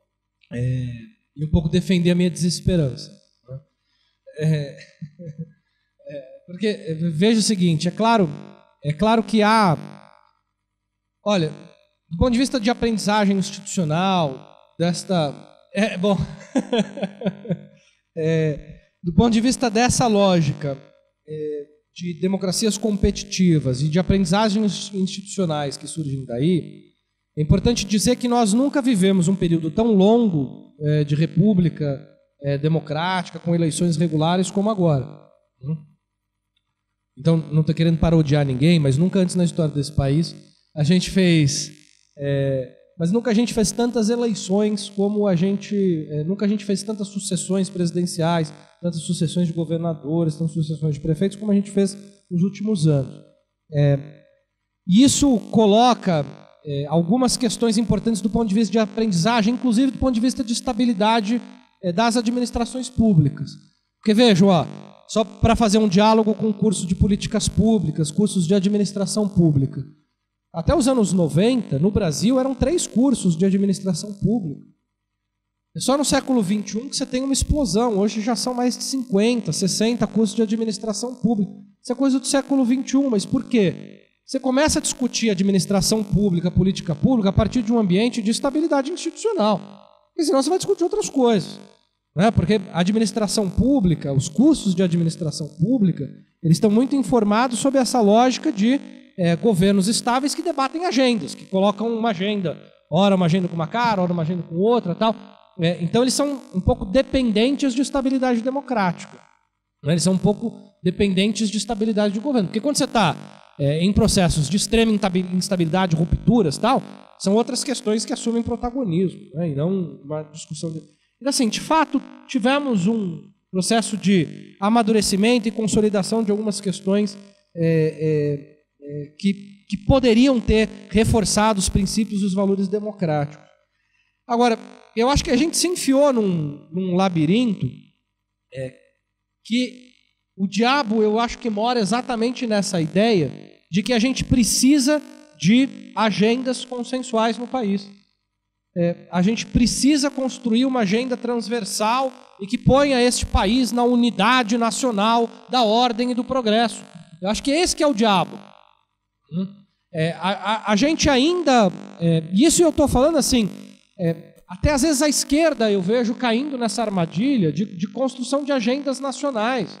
e um pouco defender a minha desesperança. Né? Porque veja o seguinte, é claro que há... Olha, do ponto de vista de aprendizagem institucional, do ponto de vista dessa lógica de democracias competitivas e de aprendizagens institucionais que surgem daí, é importante dizer que nós nunca vivemos um período tão longo de república democrática, com eleições regulares, como agora. Então, não estou querendo parodiar ninguém, mas nunca antes na história desse país a gente fez... mas nunca a gente fez tantas eleições como nunca a gente fez tantas sucessões presidenciais, tantas sucessões de governadores, tantas sucessões de prefeitos como a gente fez nos últimos anos. E isso coloca algumas questões importantes do ponto de vista de aprendizagem, inclusive do ponto de vista de estabilidade das administrações públicas. Porque vejam, só para fazer um diálogo com o curso de políticas públicas, cursos de administração pública. Até os anos 90, no Brasil, eram 3 cursos de administração pública. É só no século XXI que você tem uma explosão. Hoje já são mais de 50, 60 cursos de administração pública. Isso é coisa do século XXI, mas por quê? Você começa a discutir administração pública, política pública, a partir de um ambiente de estabilidade institucional. Porque senão você vai discutir outras coisas. Né? Porque a administração pública, os cursos de administração pública, eles estão muito informados sobre essa lógica de governos estáveis que debatem agendas, que colocam uma agenda, ora uma agenda com uma cara, ora uma agenda com outra, tal. Então eles são um pouco dependentes de estabilidade democrática. Né? Eles são um pouco dependentes de estabilidade de governo. Porque quando você está em processos de extrema instabilidade, rupturas, tal, são outras questões que assumem protagonismo, né? E não uma discussão de... Então, assim, de fato, tivemos um processo de amadurecimento e consolidação de algumas questões que poderiam ter reforçado os princípios e os valores democráticos. Agora, eu acho que a gente se enfiou num labirinto que o diabo, eu acho que mora exatamente nessa ideia de que a gente precisa de agendas consensuais no país. A gente precisa construir uma agenda transversal e que ponha este país na unidade nacional da ordem e do progresso. Eu acho que esse que é o diabo. A gente ainda... isso eu estou falando assim... até às vezes a esquerda eu vejo caindo nessa armadilha de construção de agendas nacionais.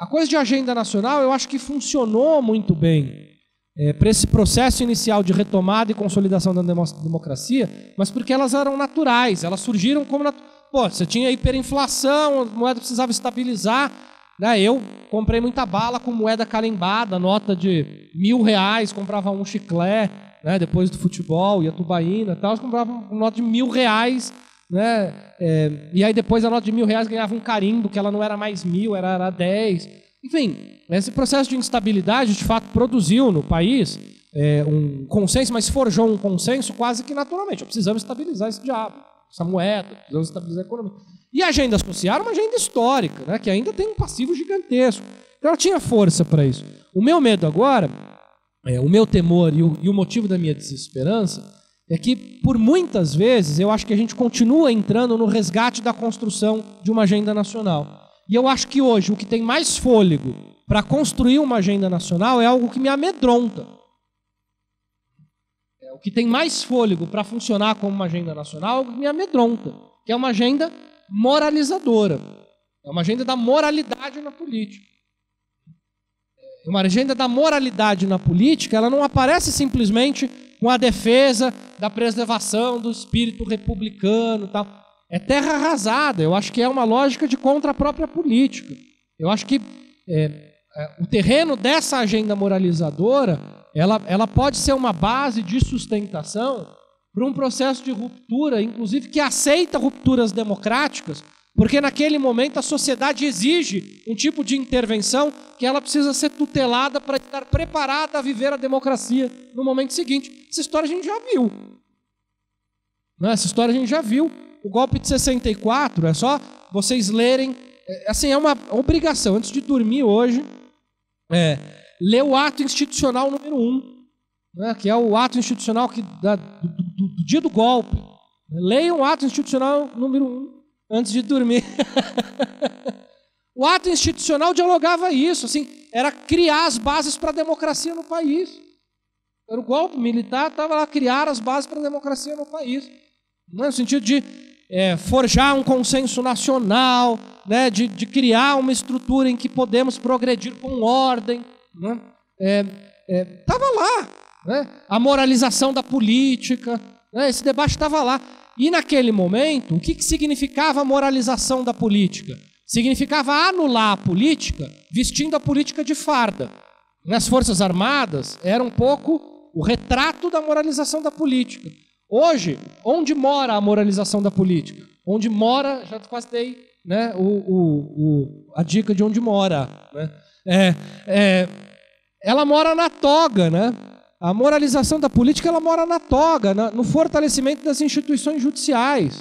A coisa de agenda nacional eu acho que funcionou muito bem para esse processo inicial de retomada e consolidação da democracia, mas porque elas eram naturais, elas surgiram como... você tinha hiperinflação, a moeda precisava estabilizar, né? Eu comprei muita bala com moeda carimbada, nota de R$1.000, comprava um chiclete, né? Depois do futebol, ia tubaína e tal, comprava uma nota de R$1.000 né? E aí depois a nota de R$1.000 ganhava um carimbo, que ela não era mais 1.000, era 10. Enfim, esse processo de instabilidade, de fato, produziu no país um consenso, mas forjou um consenso quase que naturalmente. Precisamos estabilizar esse diabo, essa moeda, precisamos estabilizar a economia. E a agenda social era uma agenda histórica, né, que ainda tem um passivo gigantesco. Então ela tinha força para isso. O meu medo agora, o meu temor e o motivo da minha desesperança é que, por muitas vezes, eu acho que a gente continua entrando no resgate da construção de uma agenda nacional. E eu acho que hoje o que tem mais fôlego para construir uma agenda nacional é algo que me amedronta. O que tem mais fôlego para funcionar como uma agenda nacional é algo que me amedronta, que é uma agenda moralizadora. É uma agenda da moralidade na política. Uma agenda da moralidade na política, ela não aparece simplesmente com a defesa da preservação do espírito republicano e tal. É terra arrasada. Eu acho que é uma lógica de contra a própria política. Eu acho que o terreno dessa agenda moralizadora, ela pode ser uma base de sustentação para um processo de ruptura, inclusive que aceita rupturas democráticas, porque naquele momento a sociedade exige um tipo de intervenção que ela precisa ser tutelada para estar preparada a viver a democracia no momento seguinte. Essa história a gente já viu. Essa história a gente já viu. O golpe de 64, é só vocês lerem. Assim, é uma obrigação, antes de dormir hoje, ler o ato institucional número 1, né, que é o ato institucional do dia do golpe. Leiam o ato institucional número 1. Antes de dormir. O ato institucional dialogava isso, assim, era criar as bases para a democracia no país. Era o golpe militar, estava lá criar as bases para a democracia no país. No sentido de forjar um consenso nacional, né, de criar uma estrutura em que podemos progredir com ordem. Estava lá, né, a moralização da política, né, esse debate estava lá. E naquele momento, o que significava a moralização da política? Significava anular a política vestindo a política de farda. As Forças Armadas eram um pouco o retrato da moralização da política. Hoje, onde mora a moralização da política? Onde mora, já quase dei, né, a dica de onde mora. Né? Ela mora na toga, né? A moralização da política, ela mora na toga, no fortalecimento das instituições judiciais.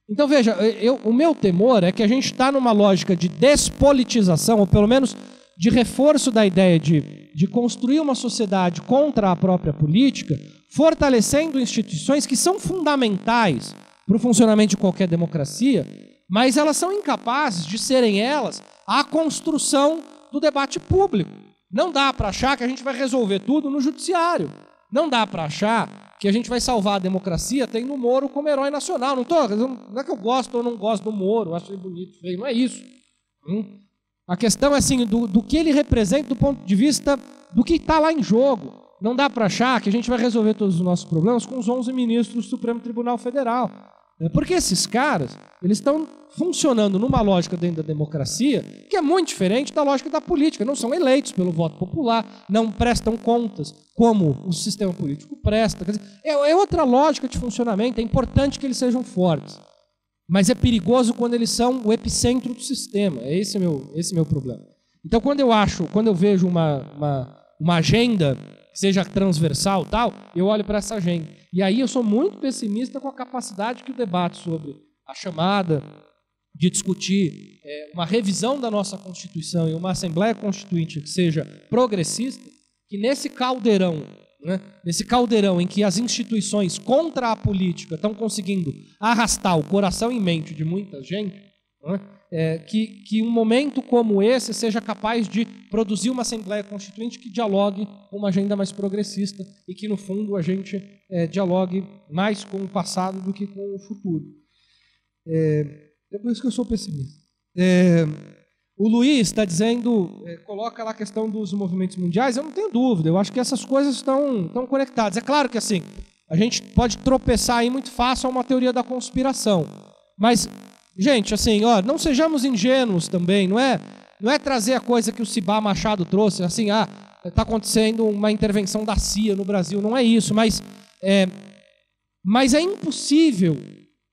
Então, veja, o meu temor é que a gente está numa lógica de despolitização, ou pelo menos de reforço da ideia de construir uma sociedade contra a própria política, fortalecendo instituições que são fundamentais para o funcionamento de qualquer democracia, mas elas são incapazes de serem elas a construção do debate público. Não dá para achar que a gente vai resolver tudo no judiciário. Não dá para achar que a gente vai salvar a democracia tendo o Moro como herói nacional. Não é que eu gosto ou não gosto do Moro, acho ele bonito, feio, não é isso. A questão é assim, do que ele representa do ponto de vista do que está lá em jogo. Não dá para achar que a gente vai resolver todos os nossos problemas com os 11 ministros do Supremo Tribunal Federal. Porque esses caras, eles estão funcionando numa lógica dentro da democracia que é muito diferente da lógica da política. Não são eleitos pelo voto popular, não prestam contas como o sistema político presta. Quer dizer, é outra lógica de funcionamento. É importante que eles sejam fortes, mas é perigoso quando eles são o epicentro do sistema. Esse é meu problema. Então, quando eu vejo uma agenda que seja transversal, tal, eu olho para essa agenda. E aí eu sou muito pessimista com a capacidade que o debate sobre a chamada de discutir uma revisão da nossa Constituição e uma Assembleia Constituinte que seja progressista, que nesse caldeirão, né, nesse caldeirão em que as instituições contra a política estão conseguindo arrastar o coração e mente de muita gente, né, que um momento como esse seja capaz de produzir uma Assembleia Constituinte que dialogue com uma agenda mais progressista e que, no fundo, a gente dialogue mais com o passado do que com o futuro. É por isso que eu sou pessimista. O Luiz está dizendo, coloca lá a questão dos movimentos mundiais, eu não tenho dúvida, eu acho que essas coisas estão conectadas. É claro que assim, a gente pode tropeçar aí muito fácil a uma teoria da conspiração, mas, gente, assim, ó, não sejamos ingênuos também, não é trazer a coisa que o Cibá Machado trouxe, assim, está acontecendo uma intervenção da CIA no Brasil, não é isso, mas é impossível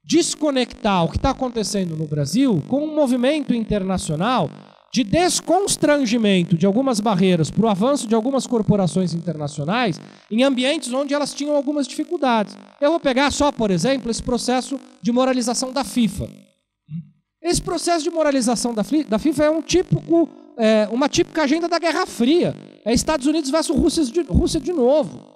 desconectar o que está acontecendo no Brasil com um movimento internacional de desconstrangimento de algumas barreiras para o avanço de algumas corporações internacionais em ambientes onde elas tinham algumas dificuldades. Eu vou pegar só, por exemplo, esse processo de moralização da FIFA. Esse processo de moralização da FIFA é uma típica agenda da Guerra Fria. É Estados Unidos versus Rússia de novo.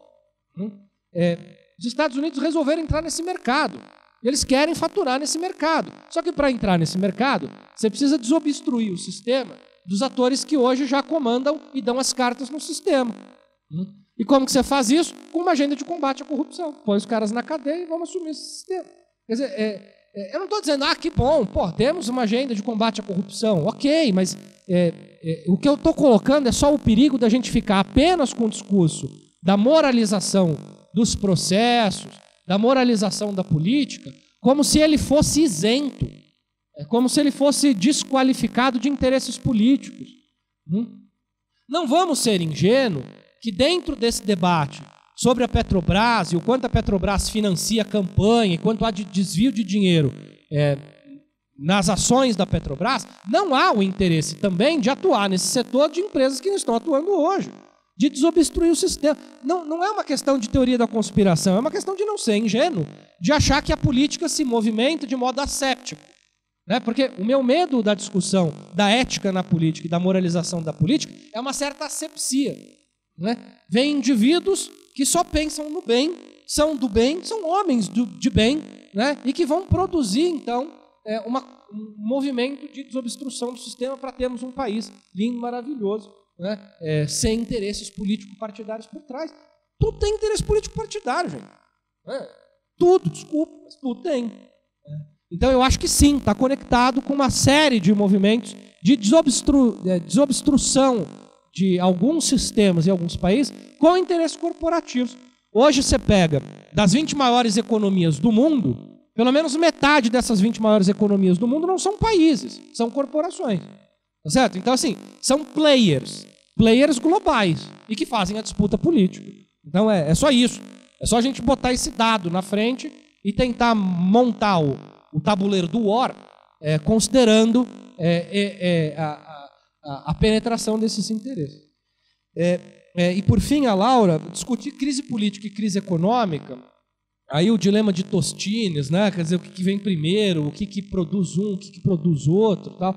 Os Estados Unidos resolveram entrar nesse mercado. E eles querem faturar nesse mercado. Só que para entrar nesse mercado, você precisa desobstruir o sistema dos atores que hoje já comandam e dão as cartas no sistema. E como que você faz isso? Com uma agenda de combate à corrupção. Põe os caras na cadeia e vamos assumir esse sistema. Quer dizer, eu não estou dizendo, que bom, temos uma agenda de combate à corrupção. Ok, mas o que eu estou colocando é só o perigo da gente ficar apenas com o discurso da moralização dos processos, da moralização da política, como se ele fosse isento, como se ele fosse desqualificado de interesses políticos. Não vamos ser ingênuos que dentro desse debate sobre a Petrobras e o quanto a Petrobras financia a campanha e quanto há de desvio de dinheiro nas ações da Petrobras, não há o interesse também de atuar nesse setor de empresas que não estão atuando hoje, de desobstruir o sistema. Não é uma questão de teoria da conspiração, é uma questão de não ser ingênuo, de achar que a política se movimenta de modo asséptico. Porque o meu medo da discussão da ética na política e da moralização da política é uma certa asepsia. Vem indivíduos que só pensam no bem, são do bem, são homens de bem, e que vão produzir, então, um movimento de desobstrução do sistema para termos um país lindo, maravilhoso, sem interesses político-partidários por trás. Tudo tem interesse político-partidário, gente. Tudo, desculpa, mas tudo tem. Então eu acho que sim, está conectado com uma série de movimentos de desobstrução de alguns sistemas e alguns países com interesses corporativos. Hoje você pega das 20 maiores economias do mundo, pelo menos metade dessas 20 maiores economias do mundo não são países, são corporações. Tá certo? Então, assim, são players globais e que fazem a disputa política. Então é só isso. É só a gente botar esse dado na frente e tentar montar o tabuleiro do War, considerando a penetração desses interesses. E por fim, a Laura, discutir crise política e crise econômica, aí o dilema de Tostines, quer dizer, o que vem primeiro, o que produz um, o que produz outro, tal.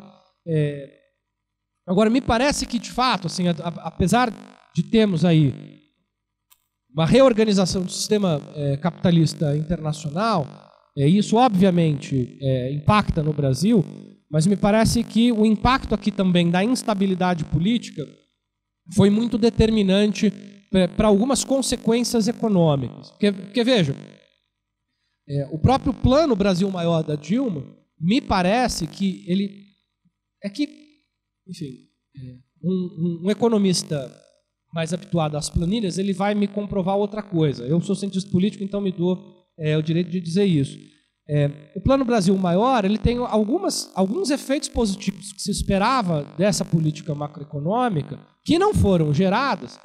Agora, me parece que, de fato, assim, apesar de termos aí uma reorganização do sistema capitalista internacional, isso, obviamente, impacta no Brasil, mas me parece que o impacto aqui também da instabilidade política foi muito determinante para algumas consequências econômicas. Porque veja, o próprio Plano Brasil Maior da Dilma, me parece que ele... Enfim, um economista mais habituado às planilhas, ele vai me comprovar outra coisa. Eu sou cientista político, então me dou o direito de dizer isso. O Plano Brasil Maior, ele tem alguns efeitos positivos que se esperava dessa política macroeconômica que não foram geradas,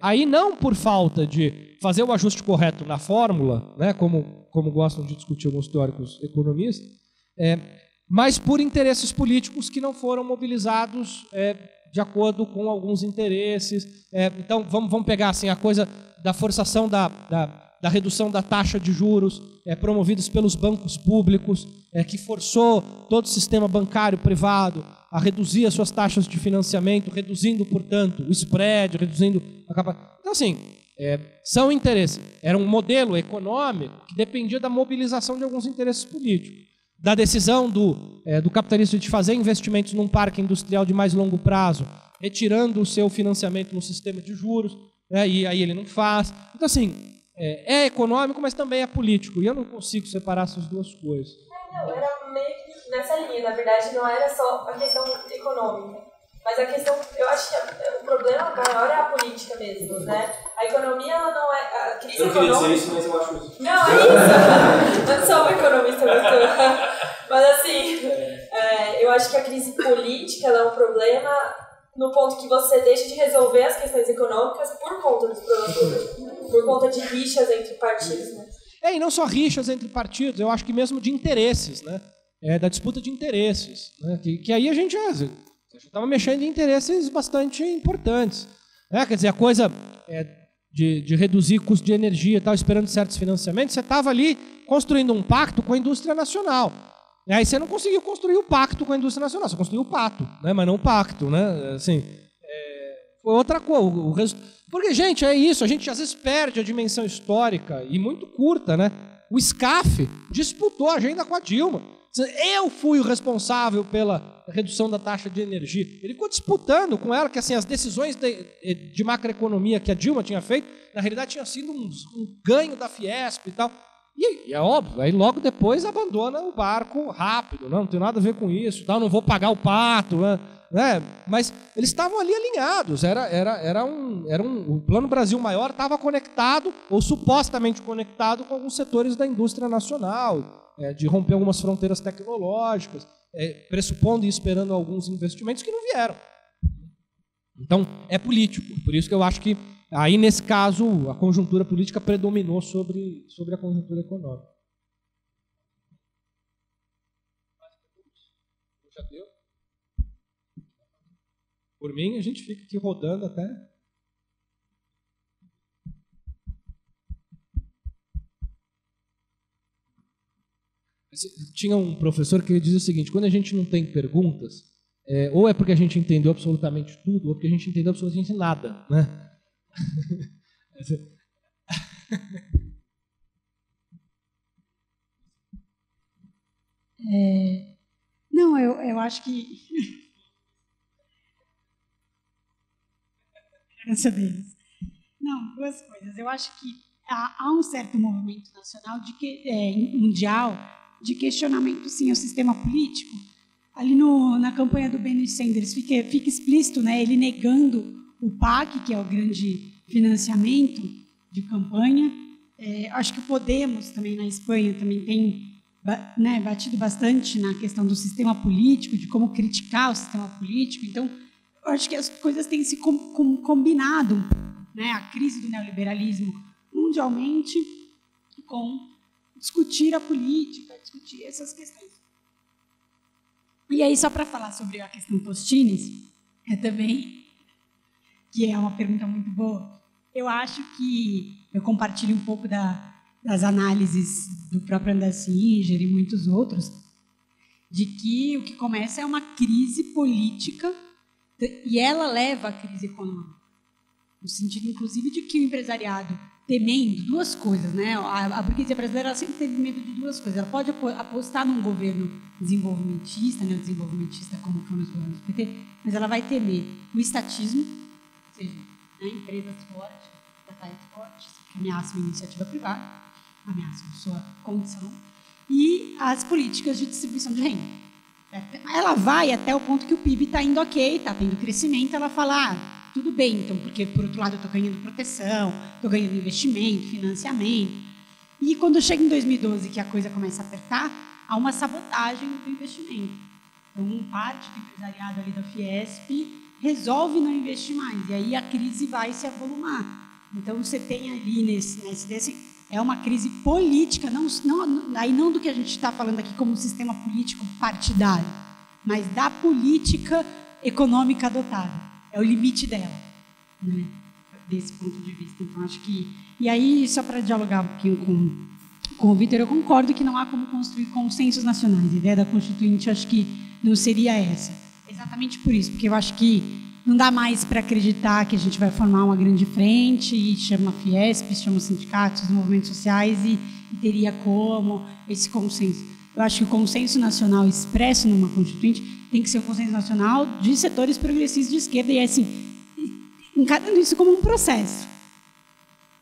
aí não por falta de fazer o ajuste correto na fórmula, como gostam de discutir alguns teóricos economistas, mas por interesses políticos que não foram mobilizados de acordo com alguns interesses. Então, vamos pegar assim, a coisa da forçação da redução da taxa de juros promovidos pelos bancos públicos, que forçou todo o sistema bancário privado a reduzir as suas taxas de financiamento, reduzindo, portanto, o spread, reduzindo a capacidade. Então, assim, são interesses. Era um modelo econômico que dependia da mobilização de alguns interesses políticos. Da decisão do capitalista de fazer investimentos num parque industrial de mais longo prazo, retirando o seu financiamento no sistema de juros, e aí ele não faz. Então, assim, é econômico, mas também é político, e eu não consigo separar essas duas coisas. Não, era meio que nessa linha, na verdade, não era só a questão econômica, mas a questão, eu acho que o problema maior é a política mesmo, né? A economia, ela não é... A crise eu queria dizer isso, mas eu acho isso. Não, é isso. Eu não sou uma economista muito... Mas, assim, eu acho que a crise política ela é um problema no ponto que você deixa de resolver as questões econômicas por conta dos problemas, por conta de rixas entre partidos, né? E não só rixas entre partidos, eu acho que mesmo de interesses, né? Da disputa de interesses, né? Que aí a gente estava mexendo em interesses bastante importantes. Quer dizer, a coisa de reduzir custo de energia e tal, esperando certos financiamentos, você estava ali construindo um pacto com a indústria nacional. Aí você não conseguiu construir o pacto com a indústria nacional, você construiu o pato, né? Mas não o pacto, né? Assim, foi outra coisa. Porque, gente, é isso, a gente às vezes perde a dimensão histórica, e muito curta, né? O SCAF disputou a agenda com a Dilma. Eu fui o responsável pela redução da taxa de energia. Ele ficou disputando com ela que assim, as decisões de macroeconomia que a Dilma tinha feito, na realidade tinha sido um ganho da Fiesp e tal. E é óbvio, aí logo depois abandona o barco rápido, não tem nada a ver com isso, não vou pagar o pato, né? Mas eles estavam ali alinhados, o Plano Brasil Maior estava conectado, ou supostamente conectado, com alguns setores da indústria nacional, de romper algumas fronteiras tecnológicas, pressupondo e esperando alguns investimentos que não vieram. Então, é político, por isso que eu acho que aí, nesse caso, a conjuntura política predominou sobre a conjuntura econômica. Já deu? Por mim, a gente fica aqui rodando até... Tinha um professor que dizia o seguinte: quando a gente não tem perguntas, ou é porque a gente entendeu absolutamente tudo, ou porque a gente entendeu absolutamente nada, né? Não, eu acho que... Não, duas coisas. Eu acho que há um certo movimento nacional mundial de questionamento, sim, ao sistema político. Ali na campanha do Bernie Sanders fica explícito, né, ele negando o PAC, que é o grande financiamento de campanha. Acho que o Podemos, também na Espanha, também tem batido bastante na questão do sistema político, de como criticar o sistema político. Então, eu acho que as coisas têm se combinado, né, a crise do neoliberalismo mundialmente com discutir a política, discutir essas questões. E aí, só para falar sobre a questão Tostines, também, que é uma pergunta muito boa, eu acho que eu compartilho um pouco das análises do próprio André Singer e muitos outros, de que o que começa é uma crise política e ela leva à crise econômica, no sentido, inclusive, de que o empresariado, temendo duas coisas, né? A burguesia brasileira ela sempre teve medo de duas coisas. Ela pode apostar num governo desenvolvimentista, né? Desenvolvimentista como foi nos governos do PT, mas ela vai temer o estatismo, ou seja, né? Empresas fortes, estatais fortes, que ameaçam a iniciativa privada, ameaçam a sua condição, e as políticas de distribuição de renda. Ela vai até o ponto que o PIB está indo ok, está tendo crescimento, ela fala, tudo bem, então, porque, por outro lado, eu estou ganhando proteção, estou ganhando investimento, financiamento. E quando chega em 2012, que a coisa começa a apertar, há uma sabotagem do investimento. Então, parte do empresariado ali da Fiesp resolve não investir mais, e aí a crise vai se avolumar. Então, você tem ali, é uma crise política, não do que a gente está falando aqui como um sistema político partidário, mas da política econômica adotada. É o limite dela, né, desse ponto de vista. Então, acho que... E aí, só para dialogar um pouquinho com o Vitor, eu concordo que não há como construir consensos nacionais. A ideia da Constituinte, acho que não seria essa. Exatamente por isso, porque eu acho que não dá mais para acreditar que a gente vai formar uma grande frente e chama a Fiesp, chama os sindicatos, os movimentos sociais e teria como esse consenso. Eu acho que o consenso nacional expresso numa Constituinte tem que ser um consenso nacional de setores progressistas de esquerda e, assim, encarando isso como um processo.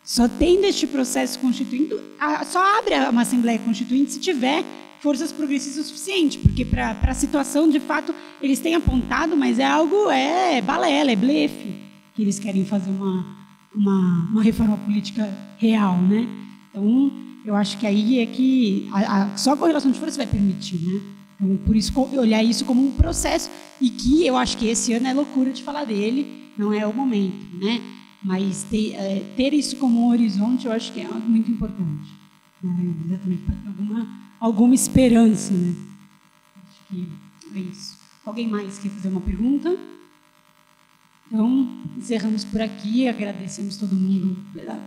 Só tendo este processo constituindo, só abre uma Assembleia Constituinte se tiver forças progressistas o suficiente, porque para a situação, de fato, eles têm apontado, mas é balela, é blefe, que eles querem fazer uma reforma política real, né? Então, eu acho que aí é que só a correlação de forças vai permitir, né? Então, por isso, olhar isso como um processo, e que eu acho que esse ano é loucura de falar dele, não é o momento, né? Mas ter isso como um horizonte, eu acho que é muito importante. Exatamente, para ter alguma esperança, né? Acho que é isso. Alguém mais quer fazer uma pergunta? Então, encerramos por aqui, agradecemos todo mundo. Obrigado.